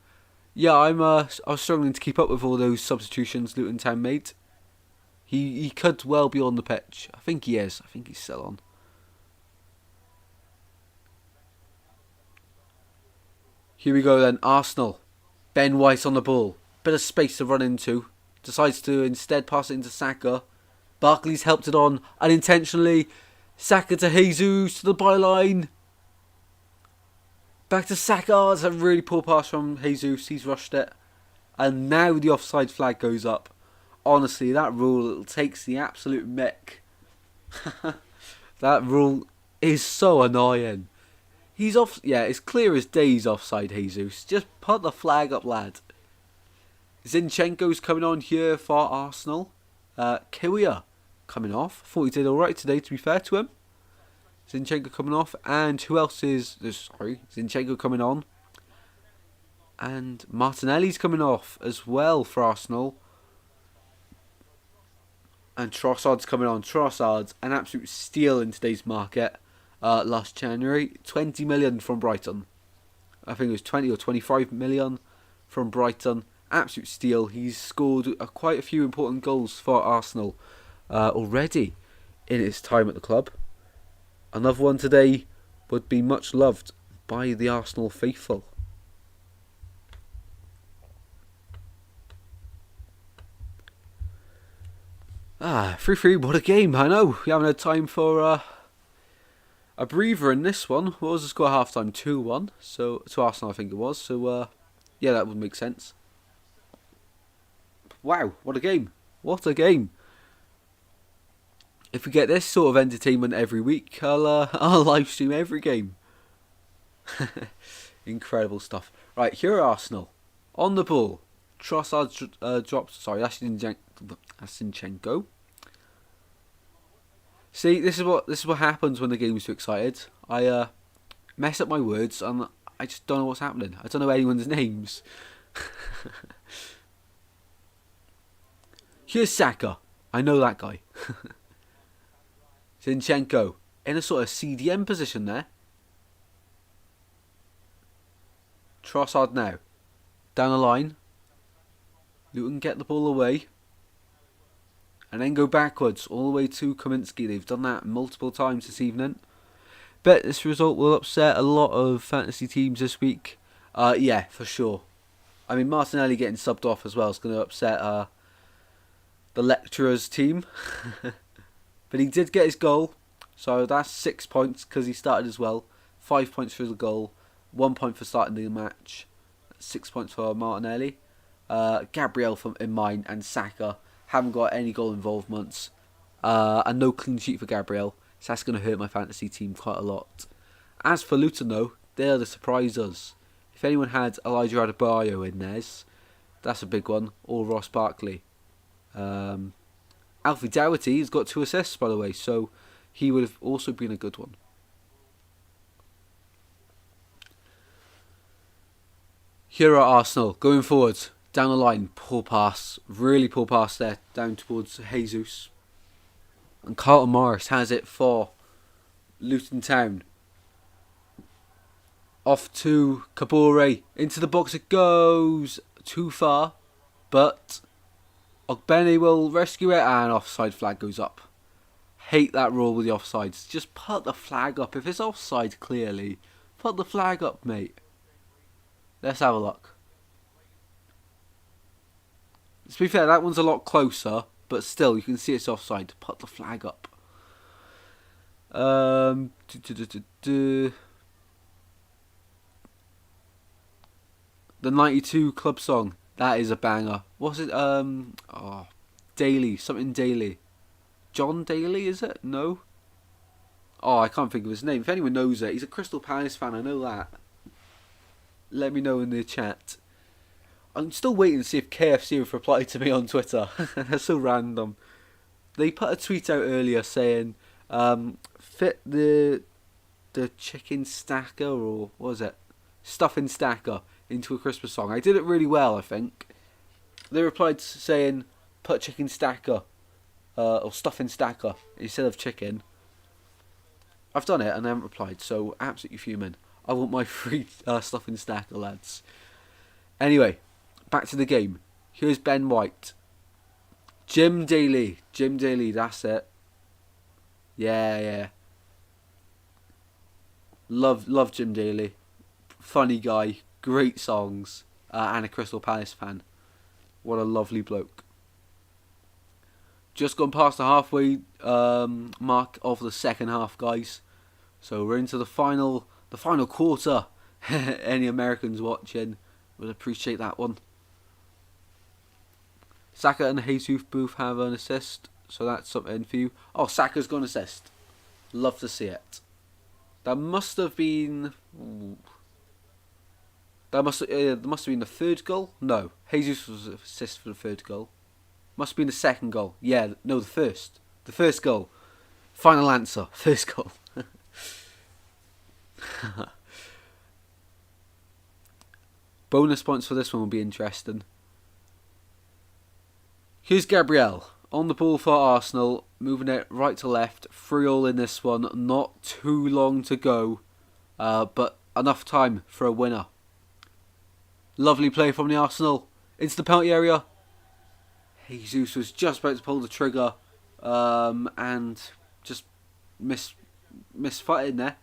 Speaker 1: Yeah, I was struggling to keep up with all those substitutions Luton Town made. He could well be on the pitch. I think he is. I think he's still on. Here we go then. Arsenal. Ben White on the ball. Bit of space to run into. Decides to instead pass it into Saka. Barkley's helped it on unintentionally. Saka to Jesus to the byline. Back to Saka. It's a really poor pass from Jesus. He's rushed it. And now the offside flag goes up. Honestly, that rule takes the absolute mick. That rule is so annoying. He's off. Yeah, it's clear as day he's offside, Jesus. Just put the flag up, lad. Zinchenko's coming on here for Arsenal. Kiwior coming off. Thought he did alright today, to be fair to him. Zinchenko coming off. And who else is... Sorry, Zinchenko coming on. And Martinelli's coming off as well for Arsenal. And Trossard's coming on. Trossard's an absolute steal in today's market. Last January, 20 million from Brighton. I think it was 20 or 25 million from Brighton. Absolute steal. He's scored quite a few important goals for Arsenal already in his time at the club. Another one today would be much loved by the Arsenal faithful. Ah, 3-3, what a game. I know, we haven't had time for a breather in this one. What was the score at half time? 2-1. So, to Arsenal, I think it was. So, yeah, that would make sense. Wow, what a game. What a game. If we get this sort of entertainment every week, I'll live stream every game. Incredible stuff. Right, here are Arsenal. On the ball. Trossard drops. Sorry, that's Zinchenko. See, this is what happens when the game's too excited. I mess up my words and I just don't know what's happening. I don't know anyone's names. Here's Saka. I know that guy. Zinchenko in a sort of CDM position there. Trossard now. Down the line. Luton get the ball away. And then go backwards all the way to Kaminsky. They've done that multiple times this evening. Bet this result will upset a lot of fantasy teams this week. Yeah, for sure. I mean, Martinelli getting subbed off as well is going to upset the lecturer's team. But he did get his goal. So that's 6 points because he started as well. 5 points for the goal. 1 point for starting the match. 6 points for Martinelli. Gabriel in mine and Saka haven't got any goal involvements. And no clean sheet for Gabriel. So that's going to hurt my fantasy team quite a lot. As for Luton though, they're the surprisers. If anyone had Elijah Adebayo in theirs, that's a big one. Or Ross Barkley. Alfie Doherty has got 2 assists by the way. So he would have also been a good one. Here are Arsenal going forward. Down the line, poor pass. Really poor pass there. Down towards Jesus. And Carlton Morris has it for Luton Town. Off to Kabore. Into the box it goes. Too far. But Ogbene will rescue it and offside flag goes up. Hate that rule with the offsides. Just put the flag up. If it's offside clearly, put the flag up, mate. Let's have a look. To be fair, that one's a lot closer, but still, you can see it's offside. Put the flag up. The 92 club song. That is a banger. What's it? Daly. Something Daly. John Daly, is it? No? Oh, I can't think of his name. If anyone knows it, he's a Crystal Palace fan, I know that. Let me know in the chat. I'm still waiting to see if KFC have replied to me on Twitter. That's so random. They put a tweet out earlier saying, fit the chicken stacker, or what was it? Stuffing stacker into a Christmas song. I did it really well, I think. They replied saying, put chicken stacker, or stuffing stacker instead of chicken. I've done it and they haven't replied, so absolutely fuming. I want my free stuffing stacker, lads. Anyway, back to the game. Here's Ben White. Jim Daly, that's it. Yeah. Love Jim Daly. Funny guy, great songs, and a Crystal Palace fan. What a lovely bloke. Just gone past the halfway mark of the second half, guys. So we're into the final quarter. Any Americans watching would appreciate that one. Saka and Jesus both have an assist, so that's something for you. Oh, Saka's got an assist. Love to see it. That must have been... That must have been the third goal? No, Jesus was an assist for the third goal. Must have been the second goal. Yeah, no, the first. The first goal. Final answer. First goal. Bonus points for this one will be interesting. Here's Gabriel on the ball for Arsenal, moving it right to left. 3-3 in this one. Not too long to go, but enough time for a winner. Lovely play from the Arsenal into the penalty area. Jesus was just about to pull the trigger, and just missed footing there.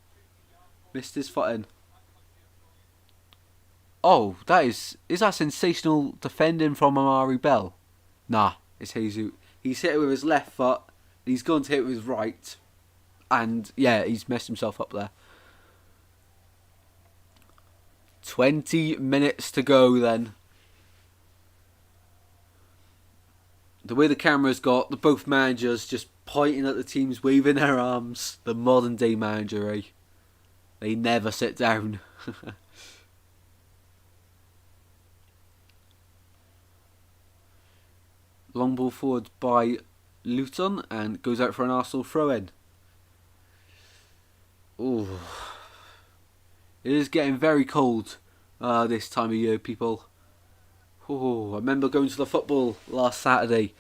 Speaker 1: Missed his footing. Oh, is that sensational defending from Amari Bell? Nah, it's Jesus. He's hit it with his left foot. He's gone to hit it with his right. And yeah, he's messed himself up there. 20 minutes to go then. The way the camera's got, both managers just pointing at the teams, waving their arms. The modern day manager, eh? They never sit down. Long ball forward by Luton and goes out for an Arsenal throw-in. Ooh. It is getting very cold this time of year, people. Ooh, I remember going to the football last Saturday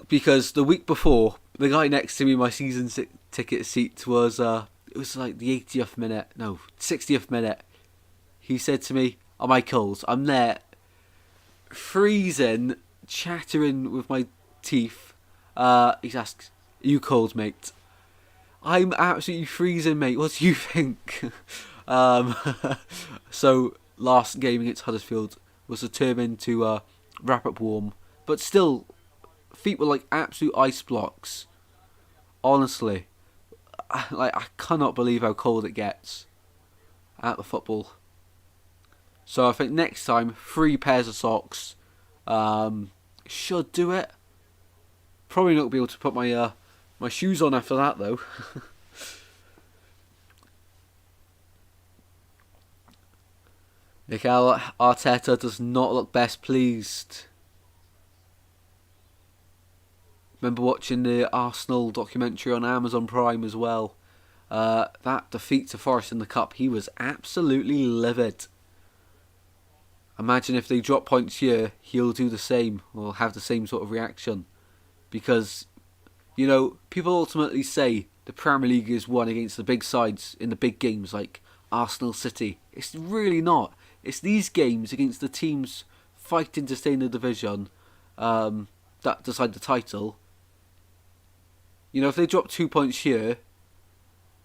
Speaker 1: because the week before, the guy next to me, my season ticket seat, was it was like the 80th minute, no, 60th minute. He said to me, "Am I cold?" I'm there, freezing, chattering with my teeth. He asks, "Are you cold, mate?" I'm absolutely freezing, mate. What do you think? So last game against Huddersfield was determined to wrap up warm, but still, feet were like absolute ice blocks. Honestly, I cannot believe how cold it gets at the football. So I think next time 3 pairs of socks should do it. Probably not be able to put my shoes on after that though. Mikel Arteta does not look best pleased. Remember watching the Arsenal documentary on Amazon Prime as well. That defeat to Forest in the Cup, he was absolutely livid. Imagine if they drop points here, he'll do the same, or have the same sort of reaction. Because, you know, people ultimately say the Premier League is won against the big sides in the big games like Arsenal City. It's really not. It's these games against the teams fighting to stay in the division that decide the title. You know, if they drop 2 points here,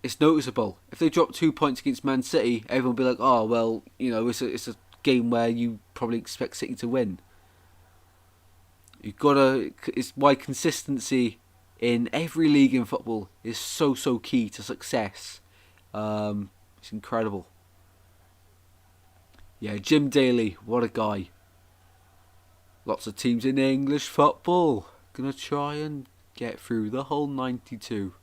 Speaker 1: it's noticeable. If they drop 2 points against Man City, everyone will be like, "Oh, well, you know, it's a game where you probably expect City to win." You've got to. It's why consistency in every league in football is so key to success. It's incredible. Yeah, Jim Daly, what a guy. Lots of teams in English football gonna try and get through the whole 92.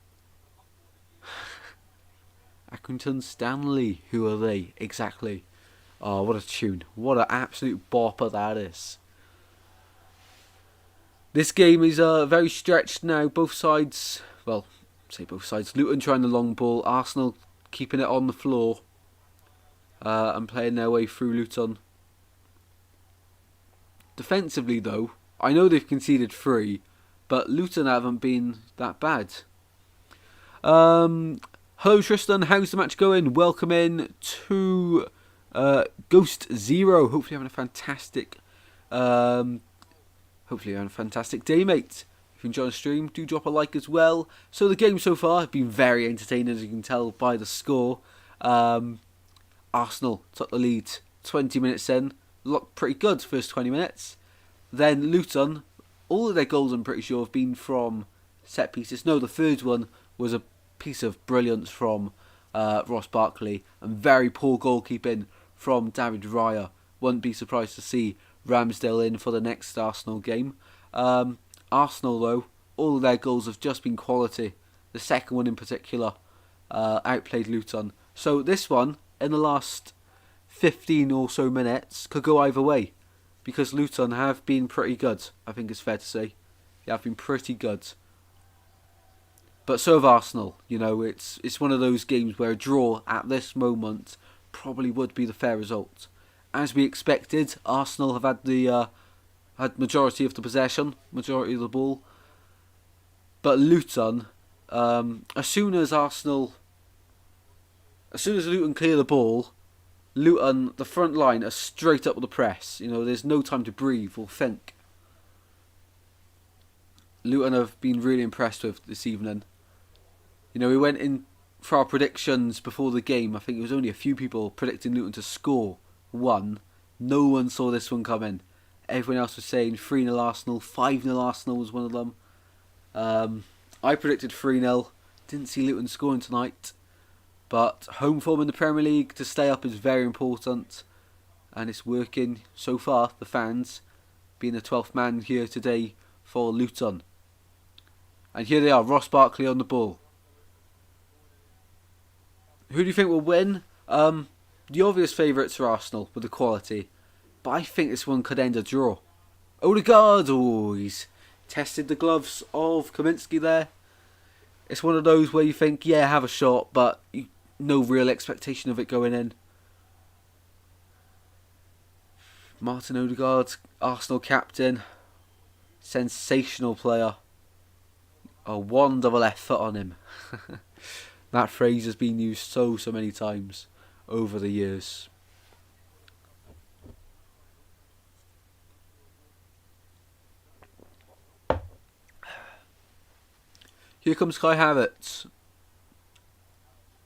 Speaker 1: Accrington Stanley, who are they exactly? Oh, what a tune. What an absolute bopper that is. This game is very stretched now. Both sides, well, say both sides. Luton trying the long ball. Arsenal keeping it on the floor and playing their way through Luton. Defensively, though, I know they've conceded 3, but Luton haven't been that bad. Hello Tristan, how's the match going? Welcome in to Ghost Zero. Hopefully you're having a fantastic day, mate. If you enjoy the stream, do drop a like as well. So the game so far has been very entertaining, as you can tell by the score. Arsenal took the lead 20 minutes in. Looked pretty good first 20 minutes. Then Luton, all of their goals I'm pretty sure have been from set pieces. No, the third one was a piece of brilliance from Ross Barkley, and very poor goalkeeping from David Raya. Wouldn't be surprised to see Ramsdale in for the next Arsenal game. Arsenal, though, all of their goals have just been quality. The second one in particular outplayed Luton. So this one, in the last 15 or so minutes, could go either way, because Luton have been pretty good, I think it's fair to say. They have been pretty good. But so have Arsenal. You know, it's one of those games where a draw at this moment probably would be the fair result. As we expected, Arsenal have had the majority of the possession, majority of the ball. But Luton, as soon as Luton clear the ball, Luton, the front line, are straight up with the press. You know, there's no time to breathe or think. Luton have been really impressed with this evening. You know, we went in for our predictions before the game. I think it was only a few people predicting Luton to score 1. No one saw this one coming. Everyone else was saying 3-0 Arsenal, 5-0 Arsenal was one of them. I predicted 3-0. Didn't see Luton scoring tonight. But home form in the Premier League to stay up is very important. And it's working so far, the fans being the 12th man here today for Luton. And here they are, Ross Barkley on the ball. Who do you think will win? The obvious favourites are Arsenal with the quality. But I think this one could end a draw. Odegaard, oh, he's tested the gloves of Kaminsky there. It's one of those where you think, yeah, have a shot, but no real expectation of it going in. Martin Odegaard, Arsenal captain, sensational player. A wand of a left foot on him. That phrase has been used so many times over the years. Here comes Kai Havertz.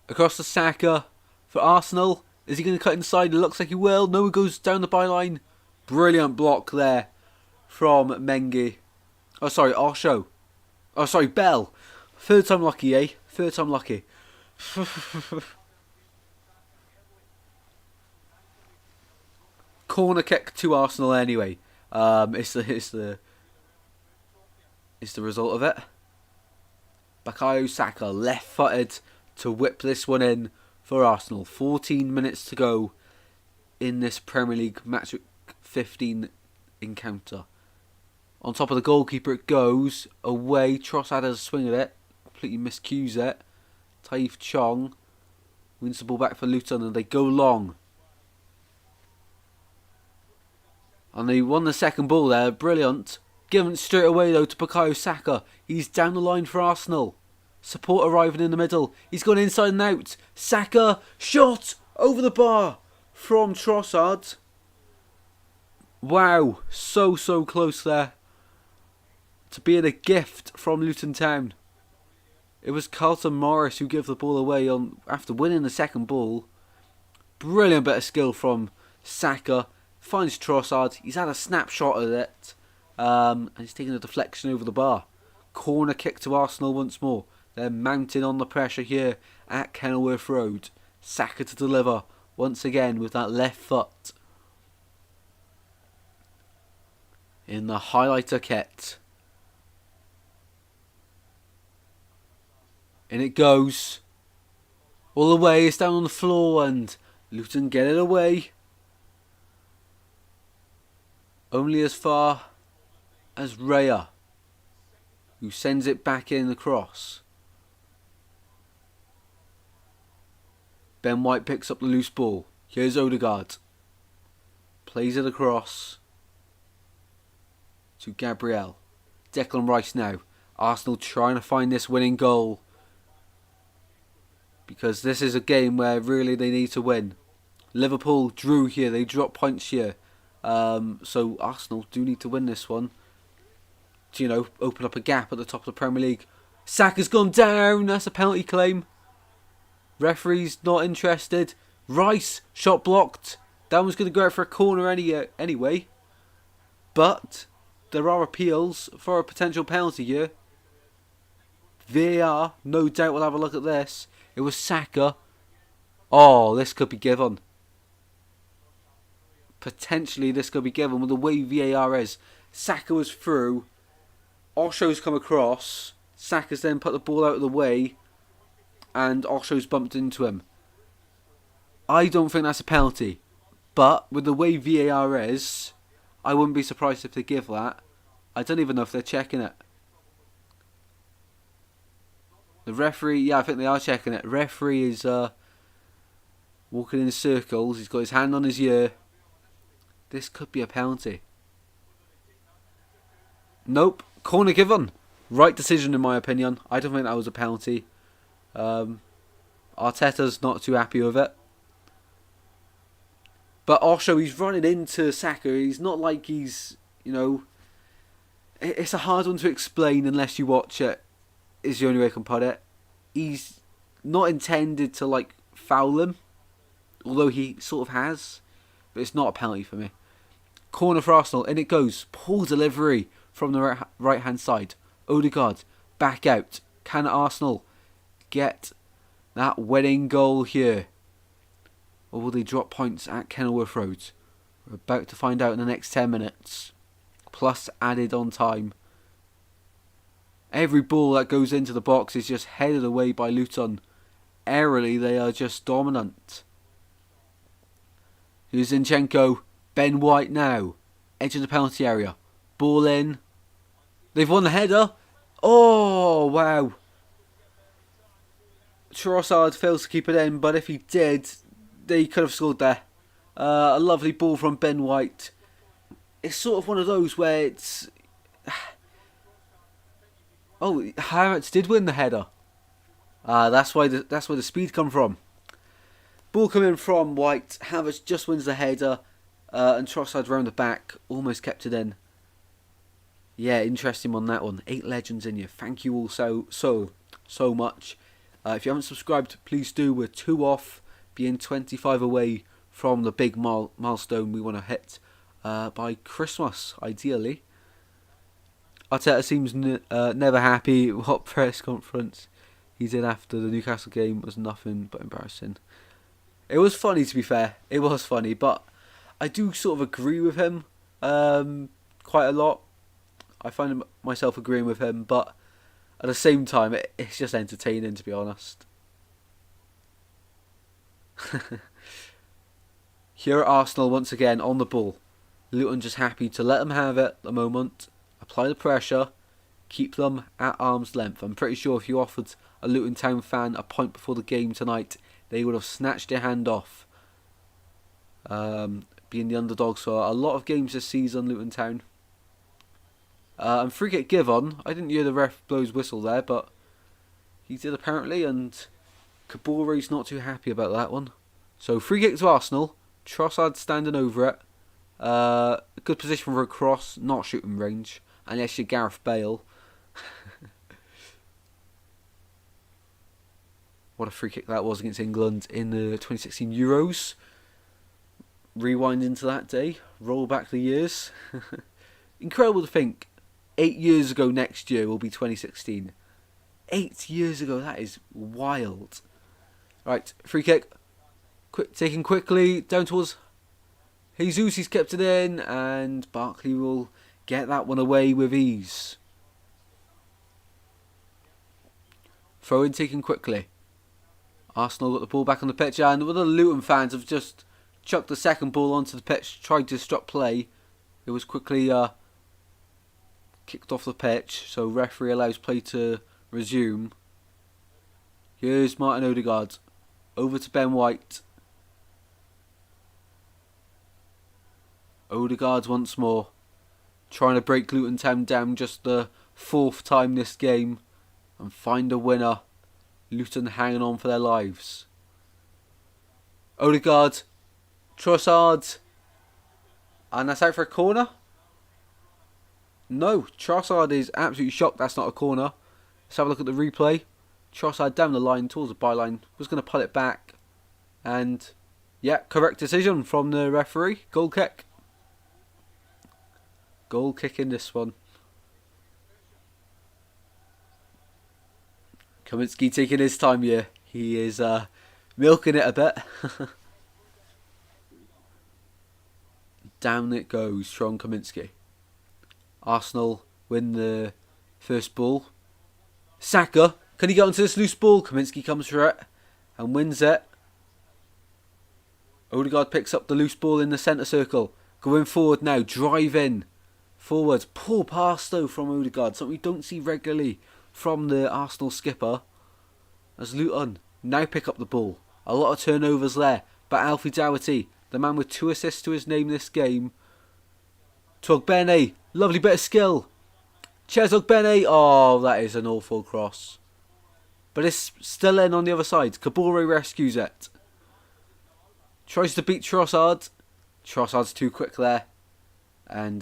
Speaker 1: Across the Saka for Arsenal. Is he going to cut inside? It looks like he will. No, he goes down the byline. Brilliant block there from Mengi. Oh, sorry, Osho. Oh, sorry, Bell. Third time lucky, eh? Third time lucky. Corner kick to Arsenal anyway. It's the result of it. Bukayo Saka left-footed to whip this one in for Arsenal. 14 minutes to go in this Premier League match 15 encounter. On top of the goalkeeper it goes away. Trossard has a swing at it. Completely miscues it. Taif Chong wins the ball back for Luton and they go long. And they won the second ball there. Brilliant. Given straight away though to Bukayo Saka. He's down the line for Arsenal. Support arriving in the middle. He's gone inside and out. Saka shot over the bar from Trossard. Wow, so close there to being a gift from Luton Town. It was Carlton Morris who gave the ball away after winning the second ball. Brilliant bit of skill from Saka. Finds Trossard. He's had a snapshot of it. And he's taking a deflection over the bar. Corner kick to Arsenal once more. They're mounting on the pressure here at Kenilworth Road. Saka to deliver once again with that left foot. In the highlighter kit. In it goes. All the way, it's down on the floor and Luton get it away. Only as far as Raya, who sends it back in the cross. Ben White picks up the loose ball. Here's Odegaard. Plays it across to Gabriel. Declan Rice now. Arsenal trying to find this winning goal. Because this is a game where really they need to win. Liverpool drew here. They dropped points here. So Arsenal do need to win this one. To, open up a gap at the top of the Premier League. Saka's gone down. That's a penalty claim. Referee's not interested. Rice, shot blocked. That one's going to go out for a corner anyway. But there are appeals for a potential penalty here. VAR, no doubt we'll have a look at this. It was Saka. Oh, this could be given. Potentially this could be given with the way VAR is. Saka was through. Osho's come across. Saka's then put the ball out of the way. And Osho's bumped into him. I don't think that's a penalty. But with the way VAR is, I wouldn't be surprised if they give that. I don't even know if they're checking it. The referee, yeah, I think they are checking it. Referee is walking in circles. He's got his hand on his ear. This could be a penalty. Nope. Corner given. Right decision in my opinion. I don't think that was a penalty. Arteta's not too happy with it. But Osho, he's running into Saka. He's not like he's, it's a hard one to explain unless you watch it, is the only way I can put it. He's not intended to, foul him, although he sort of has. But it's not a penalty for me. Corner for Arsenal, and it goes. Poor delivery from the right-hand side. Odegaard, back out. Can Arsenal get that winning goal here? Or will they drop points at Kenilworth Road? We're about to find out in the next 10 minutes. Plus added on time. Every ball that goes into the box is just headed away by Luton. Aerially, they are just dominant. Here's Zinchenko. Ben White now. Edge of the penalty area. Ball in. They've won the header. Oh, wow. Trossard fails to keep it in, but if he did, they could have scored there. A lovely ball from Ben White. It's sort of one of those where it's... Oh, Havertz did win the header. That's where the speed come from. Ball coming from White. Havertz just wins the header. And Trossard round the back. Almost kept it in. Yeah, interesting on that one. 8 legends in you. Thank you all so much. If you haven't subscribed, please do. We're 2 off being 25 away from the big milestone we want to hit by Christmas, ideally. Arteta seems never happy. What press conference he did after the Newcastle game was nothing but embarrassing. It was funny, to be fair. It was funny, but I do sort of agree with him quite a lot. I find myself agreeing with him, but at the same time, it's just entertaining, to be honest. Here at Arsenal, once again, on the ball. Luton just happy to let them have it at the moment. Apply the pressure. Keep them at arm's length. I'm pretty sure if you offered a Luton Town fan a point before the game tonight, they would have snatched their hand off. Being the underdogs for a lot of games this season, Luton Town. And free kick give on. I didn't hear the ref blow his whistle there, but he did apparently, and Kabore's not too happy about that one. So free kick to Arsenal. Trossard standing over it. Good position for a cross, not shooting range, unless you're Gareth Bale. What a free kick that was against England in the 2016 Euros. Rewind into that day, roll back the years. Incredible to think, 8 years ago next year will be 2016. 8 years ago, that is wild. Right, free kick. Taken quickly, down towards Jesus, he's kept it in, and Barkley will get that one away with ease. Throw in taken quickly. Arsenal got the ball back on the pitch, and the Luton fans have just chucked the second ball onto the pitch, tried to stop play. It was quickly kicked off the pitch, so referee allows play to resume. Here's Martin Odegaard. Over to Ben White. Odegaard once more. Trying to break Luton Town down just the 4th time this game. And find a winner. Luton hanging on for their lives. Odegaard. Trossard. And that's out for a corner. No, Trossard is absolutely shocked that's not a corner. Let's have a look at the replay. Trossard down the line towards the byline. Was going to pull it back. And, yeah, correct decision from the referee. Goal kick. Goal kick in this one. Kaminsky taking his time here. He is milking it a bit. Down it goes from Kaminsky. Arsenal win the first ball. Saka, can he get onto this loose ball? Kaminsky comes for it and wins it. Odegaard picks up the loose ball in the centre circle. Going forward now, drive in. Forward, poor pass though from Odegaard. Something we don't see regularly from the Arsenal skipper. As Luton now pick up the ball. A lot of turnovers there. But Alfie Doherty, the man with 2 assists to his name this game. Togbene, lovely bit of skill. Togbene, oh, that is an awful cross. But it's still in on the other side. Kabore rescues it. Tries to beat Trossard. Trossard's too quick there. And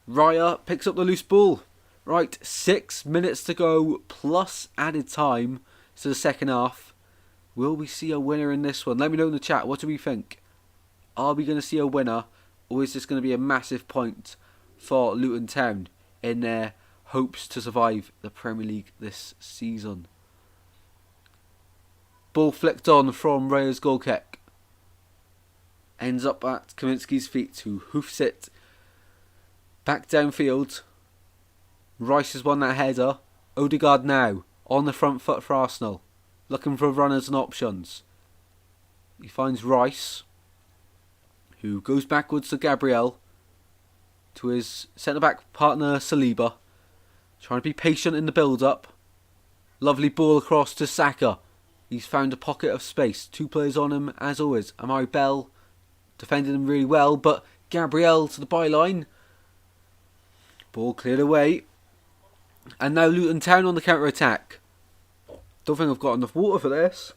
Speaker 1: Raya picks up the loose ball. Right, 6 minutes to go plus added time to the second half. Will we see a winner in this one? Let me know in the chat. What do we think? Are we going to see a winner? Or is this going to be a massive point for Luton Town in their hopes to survive the Premier League this season? Ball flicked on from Raya's goal kick. Ends up at Kaminsky's feet, who hoofs it back downfield. Rice has won that header. Odegaard now on the front foot for Arsenal. Looking for runners and options. He finds Rice, who goes backwards to Gabriel. To his centre-back partner Saliba. Trying to be patient in the build-up. Lovely ball across to Saka. He's found a pocket of space. 2 players on him, as always. Amari Bell defended him really well, but Gabriel to the byline. Ball cleared away. And now Luton Town on the counter-attack. Don't think I've got enough water for this.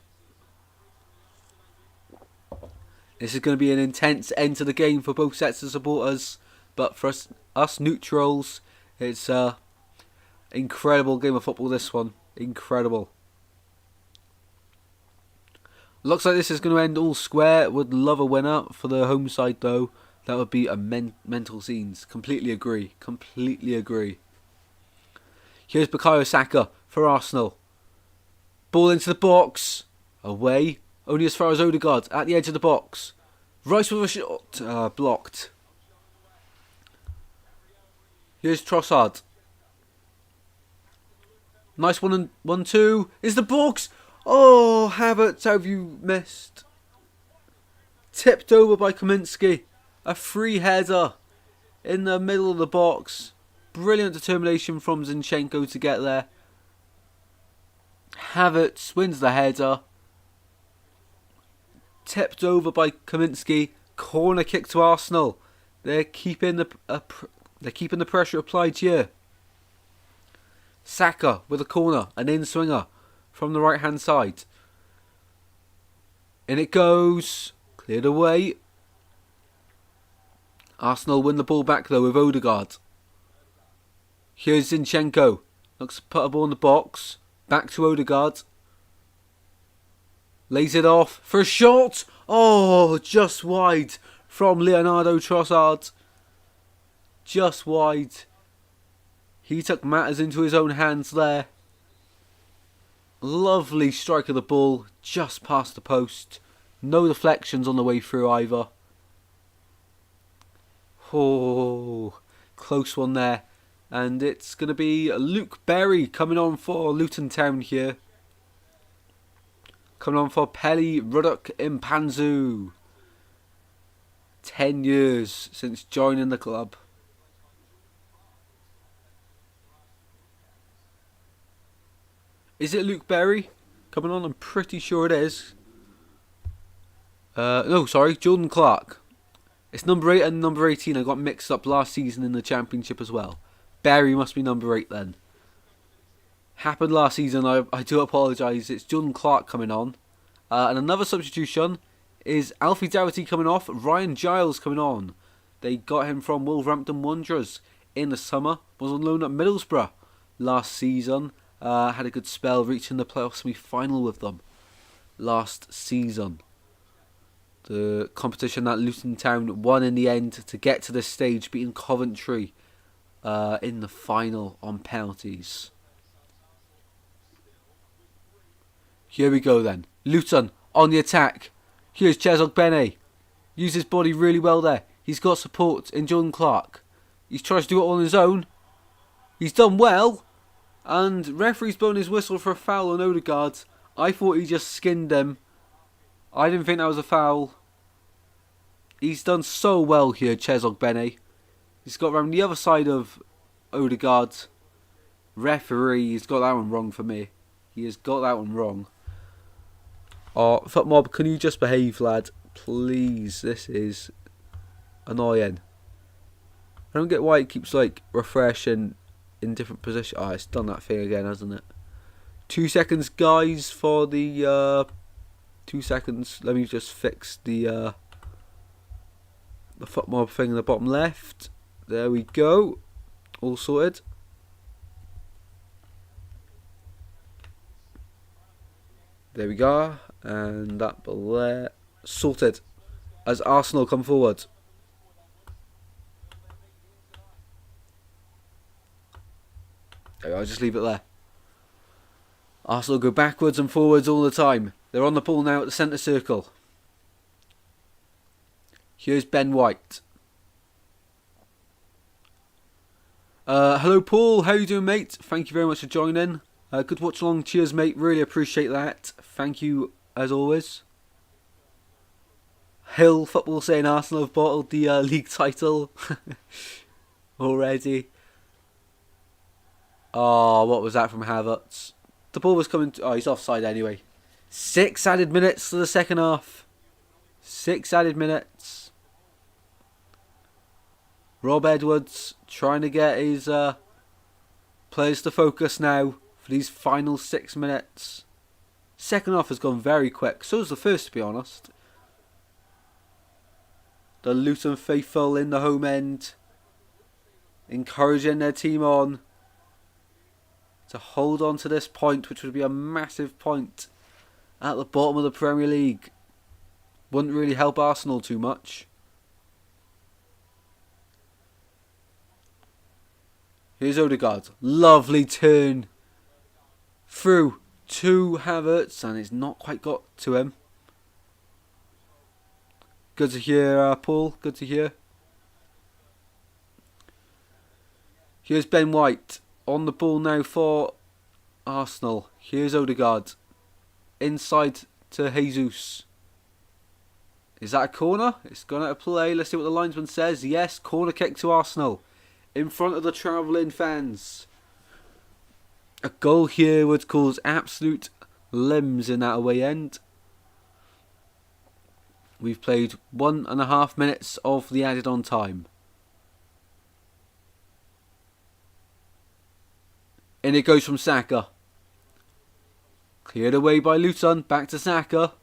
Speaker 1: This is going to be an intense end to the game for both sets of supporters. But for us neutrals, it's an incredible game of football, this one. Incredible. Looks like this is going to end all square. Would love a winner for the home side, though. That would be a mental scenes. Completely agree. Completely agree. Here's Bukayo Saka for Arsenal. Ball into the box. Away. Only as far as Odegaard at the edge of the box. Rice with a shot. Blocked. Here's Trossard. Nice 1-2. Is the box? Oh, Havertz, how have you missed? Tipped over by Kaminsky. A free header in the middle of the box. Brilliant determination from Zinchenko to get there. Havertz wins the header. Tipped over by Kaminsky. Corner kick to Arsenal. They're keeping the pressure applied here. Saka with a corner, an in-swinger from the right-hand side. In it goes. Cleared away. Arsenal win the ball back though with Odegaard. Here's Zinchenko. Looks to put a ball in the box. Back to Odegaard. Lays it off for a shot. Oh, just wide from Leonardo Trossard. Just wide. He took matters into his own hands there. Lovely strike of the ball. Just past the post. No deflections on the way through either. Oh, close one there. And it's going to be Luke Berry coming on for Luton Town here. Coming on for Pelly Ruddock Impanzu. 10 years since joining the club. Is it Luke Berry coming on? I'm pretty sure it is. No, sorry, Jordan Clark. It's number 8 and number 18. I got mixed up last season in the Championship as well. Berry must be number 8 then. Happened last season, I do apologise. It's Jordan Clark coming on. And another substitution is Alfie Doherty coming off. Ryan Giles coming on. They got him from Wolverhampton Wanderers in the summer. Was on loan at Middlesbrough last season. Had a good spell reaching the playoff semi-final with them last season. The competition that Luton Town won in the end to get to this stage, beating Coventry in the final on penalties. Here we go then. Luton on the attack. Here's Chesog Bene. Used his body really well there. He's got support in Jordan Clark. He's trying to do it on his own. He's done well. And referee's blown his whistle for a foul on Odegaard. I thought he just skinned him. I didn't think that was a foul. He's done so well here, Chesog Bene. He's got around the other side of Odegaard. Referee, he's got that one wrong for me. He has got that one wrong. Oh, Footmob, can you just behave, lad? Please, this is annoying. I don't get why it keeps like refreshing in different positions. Oh, it's done that thing again, hasn't it? 2 seconds, guys, for the 2 seconds. Let me just fix the Footmob thing in the bottom left. There we go. All sorted. There we go. And that there. Sorted. As Arsenal come forward. I'll just leave it there. Arsenal go backwards and forwards all the time. They're on the ball now at the centre circle. Here's Ben White. Hello Paul, how you doing mate? Thank you very much for joining. Good watch along, cheers mate, really appreciate that. Thank you as always. Hill Football saying Arsenal have bottled the league title already. Oh, what was that from Havertz? The ball was coming... Oh, he's offside anyway. 6 added minutes to the second half. 6 added minutes. Rob Edwards trying to get his players to focus now for these final 6 minutes. Second half has gone very quick. So has the first, to be honest. The Luton faithful in the home end, encouraging their team on to hold on to this point, which would be a massive point at the bottom of the Premier League. Wouldn't really help Arsenal too much. Here's Odegaard. Lovely turn through to Havertz, and it's not quite got to him. Good to hear, Paul. Good to hear. Here's Ben White on the ball now for Arsenal. Here's Odegaard. Inside to Jesus. Is that a corner? It's gone out of play. Let's see what the linesman says. Yes, corner kick to Arsenal. In front of the travelling fans. A goal here would cause absolute limbs in that away end. We've played 1.5 minutes of the added on time. In it goes from Saka. Cleared away by Luton. Back to Saka.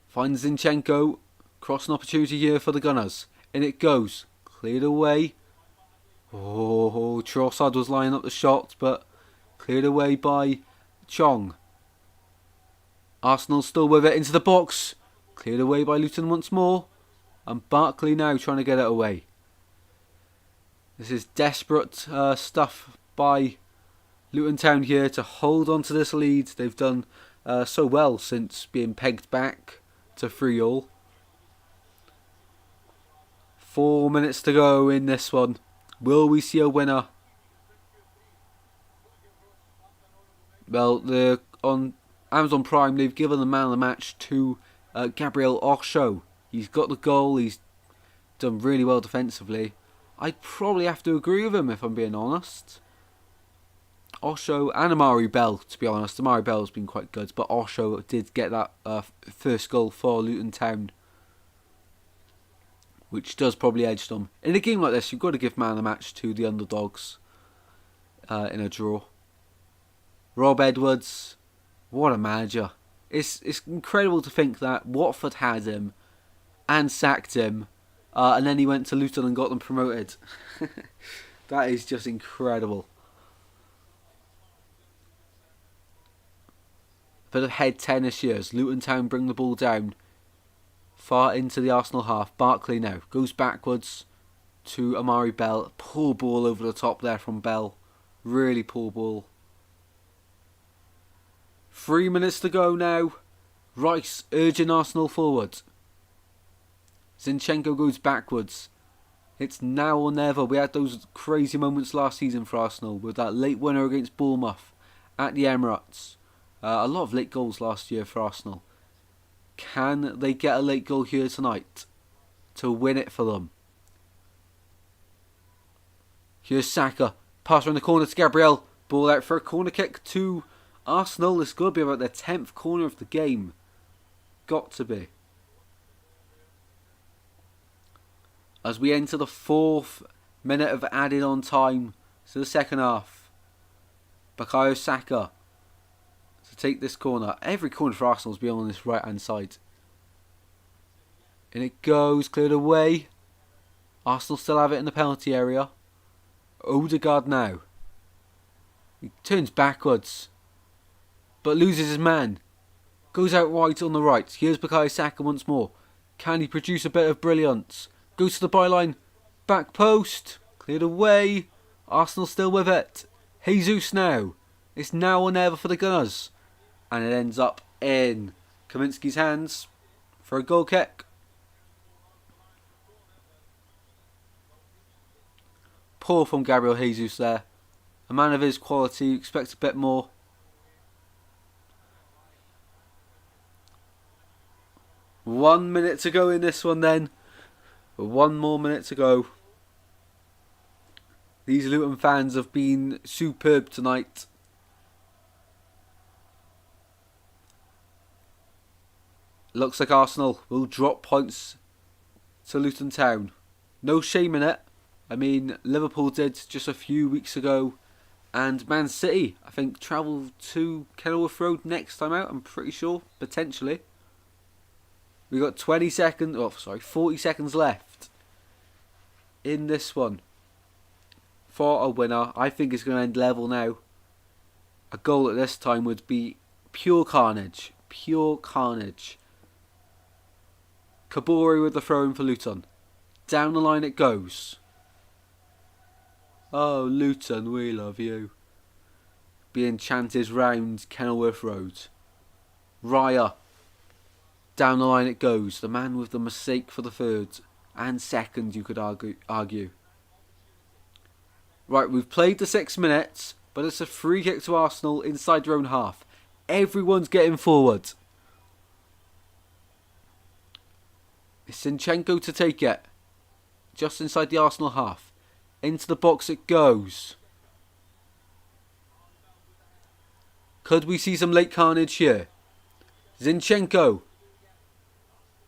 Speaker 1: Finds Zinchenko. Crossing opportunity here for the Gunners. In it goes. Cleared away. Oh, Trossard was lining up the shot, but cleared away by Chong. Arsenal still with it into the box. Cleared away by Luton once more. And Barkley now trying to get it away. This is desperate stuff by Luton Town here to hold on to this lead. They've done so well since being pegged back to 3-3. 4 minutes to go in this one. Will we see a winner? Well, on Amazon Prime, they've given the man of the match to Gabriel Osho. He's got the goal. He's done really well defensively. I'd probably have to agree with him if I'm being honest. Osho and Amari Bell, to be honest. Amari Bell's been quite good, but Osho did get that first goal for Luton Town, which does probably edge them. In a game like this, you've got to give man of the match to the underdogs in a draw. Rob Edwards, what a manager. It's incredible to think that Watford had him and sacked him, and then he went to Luton and got them promoted. That is just incredible. Bit of head tennis here as Luton Town bring the ball down far into the Arsenal half. Barkley now goes backwards to Amari Bell. Poor ball over the top there from Bell. Really poor ball. 3 minutes to go now. Rice urging Arsenal forward. Zinchenko goes backwards. It's now or never. We had those crazy moments last season for Arsenal with that late winner against Bournemouth at the Emirates. A lot of late goals last year for Arsenal. Can they get a late goal here tonight to win it for them? Here's Saka. Pass around the corner to Gabriel. Ball out for a corner kick to Arsenal. This could be about their 10th corner of the game. Got to be. As we enter the 4th minute of added on time to the second half. Bukayo Saka to take this corner. Every corner for Arsenal has been on this right hand side. And it goes, cleared away. Arsenal still have it in the penalty area. Odegaard now. He turns backwards, but loses his man. Goes out wide on the right. Here's Bukayo Saka once more. Can he produce a bit of brilliance? Goes to the byline. Back post. Cleared away. Arsenal still with it. Jesus now. It's now or never for the Gunners. And it ends up in Kaminsky's hands for a goal kick. Poor from Gabriel Jesus there. A man of his quality, you expect a bit more. One minute to go in this one then. 1 more minute to go. These Luton fans have been superb tonight. Looks like Arsenal will drop points to Luton Town. No shame in it. I mean, Liverpool did just a few weeks ago. And Man City, I think, travel to Kenilworth Road next time out, I'm pretty sure. Potentially. We've got 40 seconds left in this one. For a winner, I think it's going to end level now. A goal at this time would be pure carnage. Pure carnage. Kabori with the throw-in for Luton. Down the line it goes. Oh, Luton, we love you. Being chanted round Kenilworth Road. Raya. Down the line it goes. The man with the mistake for the third. And second, you could argue. Right, we've played the 6 minutes, but it's a free kick to Arsenal inside their own half. Everyone's getting forward. It's Zinchenko to take it. Just inside the Arsenal half. Into the box it goes. Could we see some late carnage here? Zinchenko.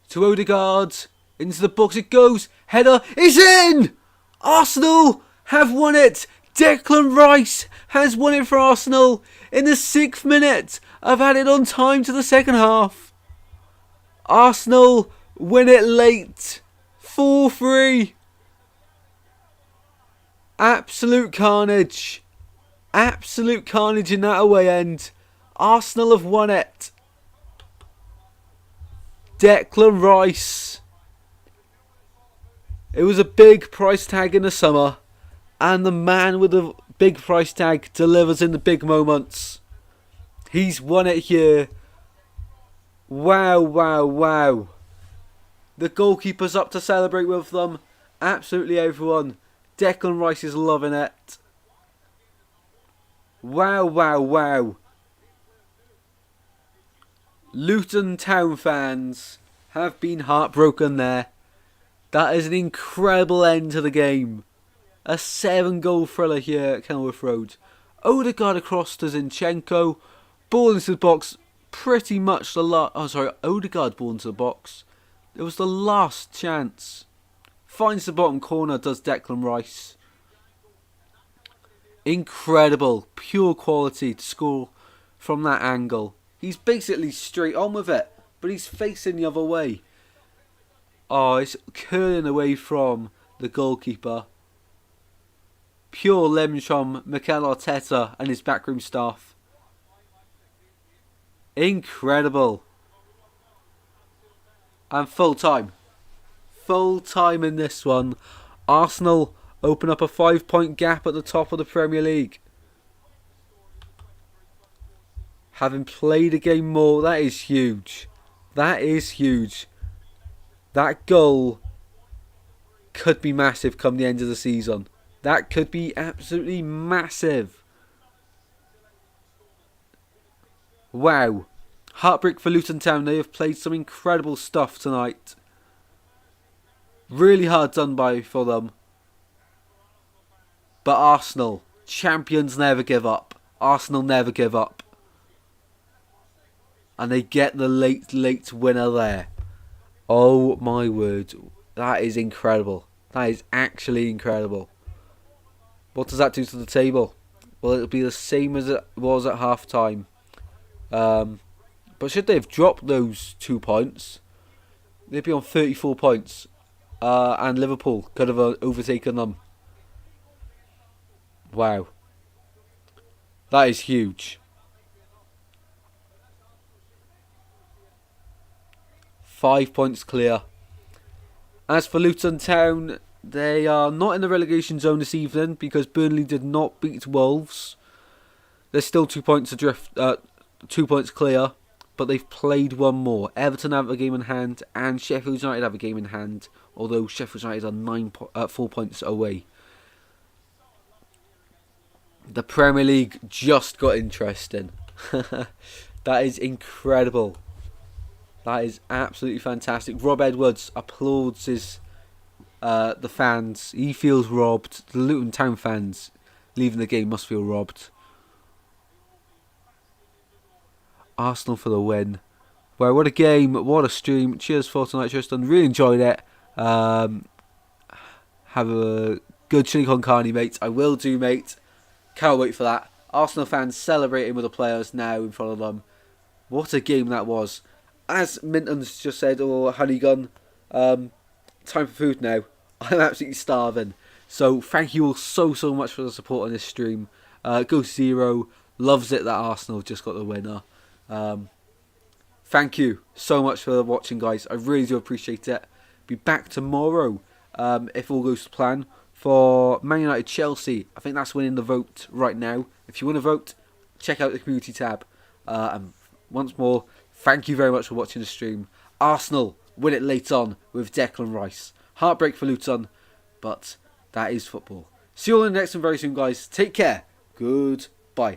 Speaker 1: To Odegaard. Into the box it goes. Header is in! Arsenal have won it. Declan Rice has won it for Arsenal in the 6th minute of added on time to the second half. Arsenal win it late. 4-3. Absolute carnage. Absolute carnage in that away end. Arsenal have won it. Declan Rice. It was a big price tag in the summer. And the man with the big price tag delivers in the big moments. He's won it here. Wow, wow, wow. The goalkeeper's up to celebrate with them. Absolutely everyone. Declan Rice is loving it. Wow, wow, wow. Luton Town fans have been heartbroken there. That is an incredible end to the game. A 7-goal thriller here at Kenilworth Road. Odegaard across to Zinchenko. Ball into the box. Pretty much the last... Odegaard ball into the box. It was the last chance. Finds the bottom corner, does Declan Rice. Incredible. Pure quality to score from that angle. He's basically straight on with it. But he's facing the other way. Oh, it's curling away from the goalkeeper. Pure lemons from Mikel Arteta and his backroom staff. Incredible. And full time. Full time in this one. Arsenal open up a 5-point gap at the top of the Premier League. Having played a game more, that is huge. That is huge. That goal could be massive come the end of the season. That could be absolutely massive. Wow. Heartbreak for Luton Town. They have played some incredible stuff tonight. Really hard done by for them. But Arsenal, champions never give up. Arsenal never give up. And they get the late winner there. Oh my word. That is incredible. That is actually incredible. What does that do to the table? Well, it'll be the same as it was at half time. But should they have dropped those 2 points, they'd be on 34 points. And Liverpool could have overtaken them. Wow. That is huge. 5 points clear. As for Luton Town, they are not in the relegation zone this evening because Burnley did not beat Wolves. There's still 2 points adrift, 2 points clear, but they've played one more. Everton have a game in hand, and Sheffield United have a game in hand. Although Sheffield United are 4 points away. The Premier League just got interesting. That is incredible. That is absolutely fantastic. Rob Edwards applauds his the fans. He feels robbed. The Luton Town fans leaving the game must feel robbed. Arsenal for the win. Wow, what a game, what a stream. Cheers for tonight, Tristan. Really enjoyed it. Have a good chili con carne, mate. I will do, mate. Can't wait for that. Arsenal fans celebrating with the players now in front of them. What a game that was. As Minton's just said, or Honeygun, time for food now. I'm absolutely starving. So thank you all so much for the support on this stream. Ghost Zero loves it that Arsenal just got the winner. Thank you so much for watching, guys. I really do appreciate it. Be back tomorrow, if all goes to plan, for Man United Chelsea. I think that's winning the vote right now. If you want to vote, check out the community tab. And once more, thank you very much for watching the stream. Arsenal win it late on with Declan Rice. Heartbreak for Luton, but that is football. See you all in the next one very soon, guys. Take care. Good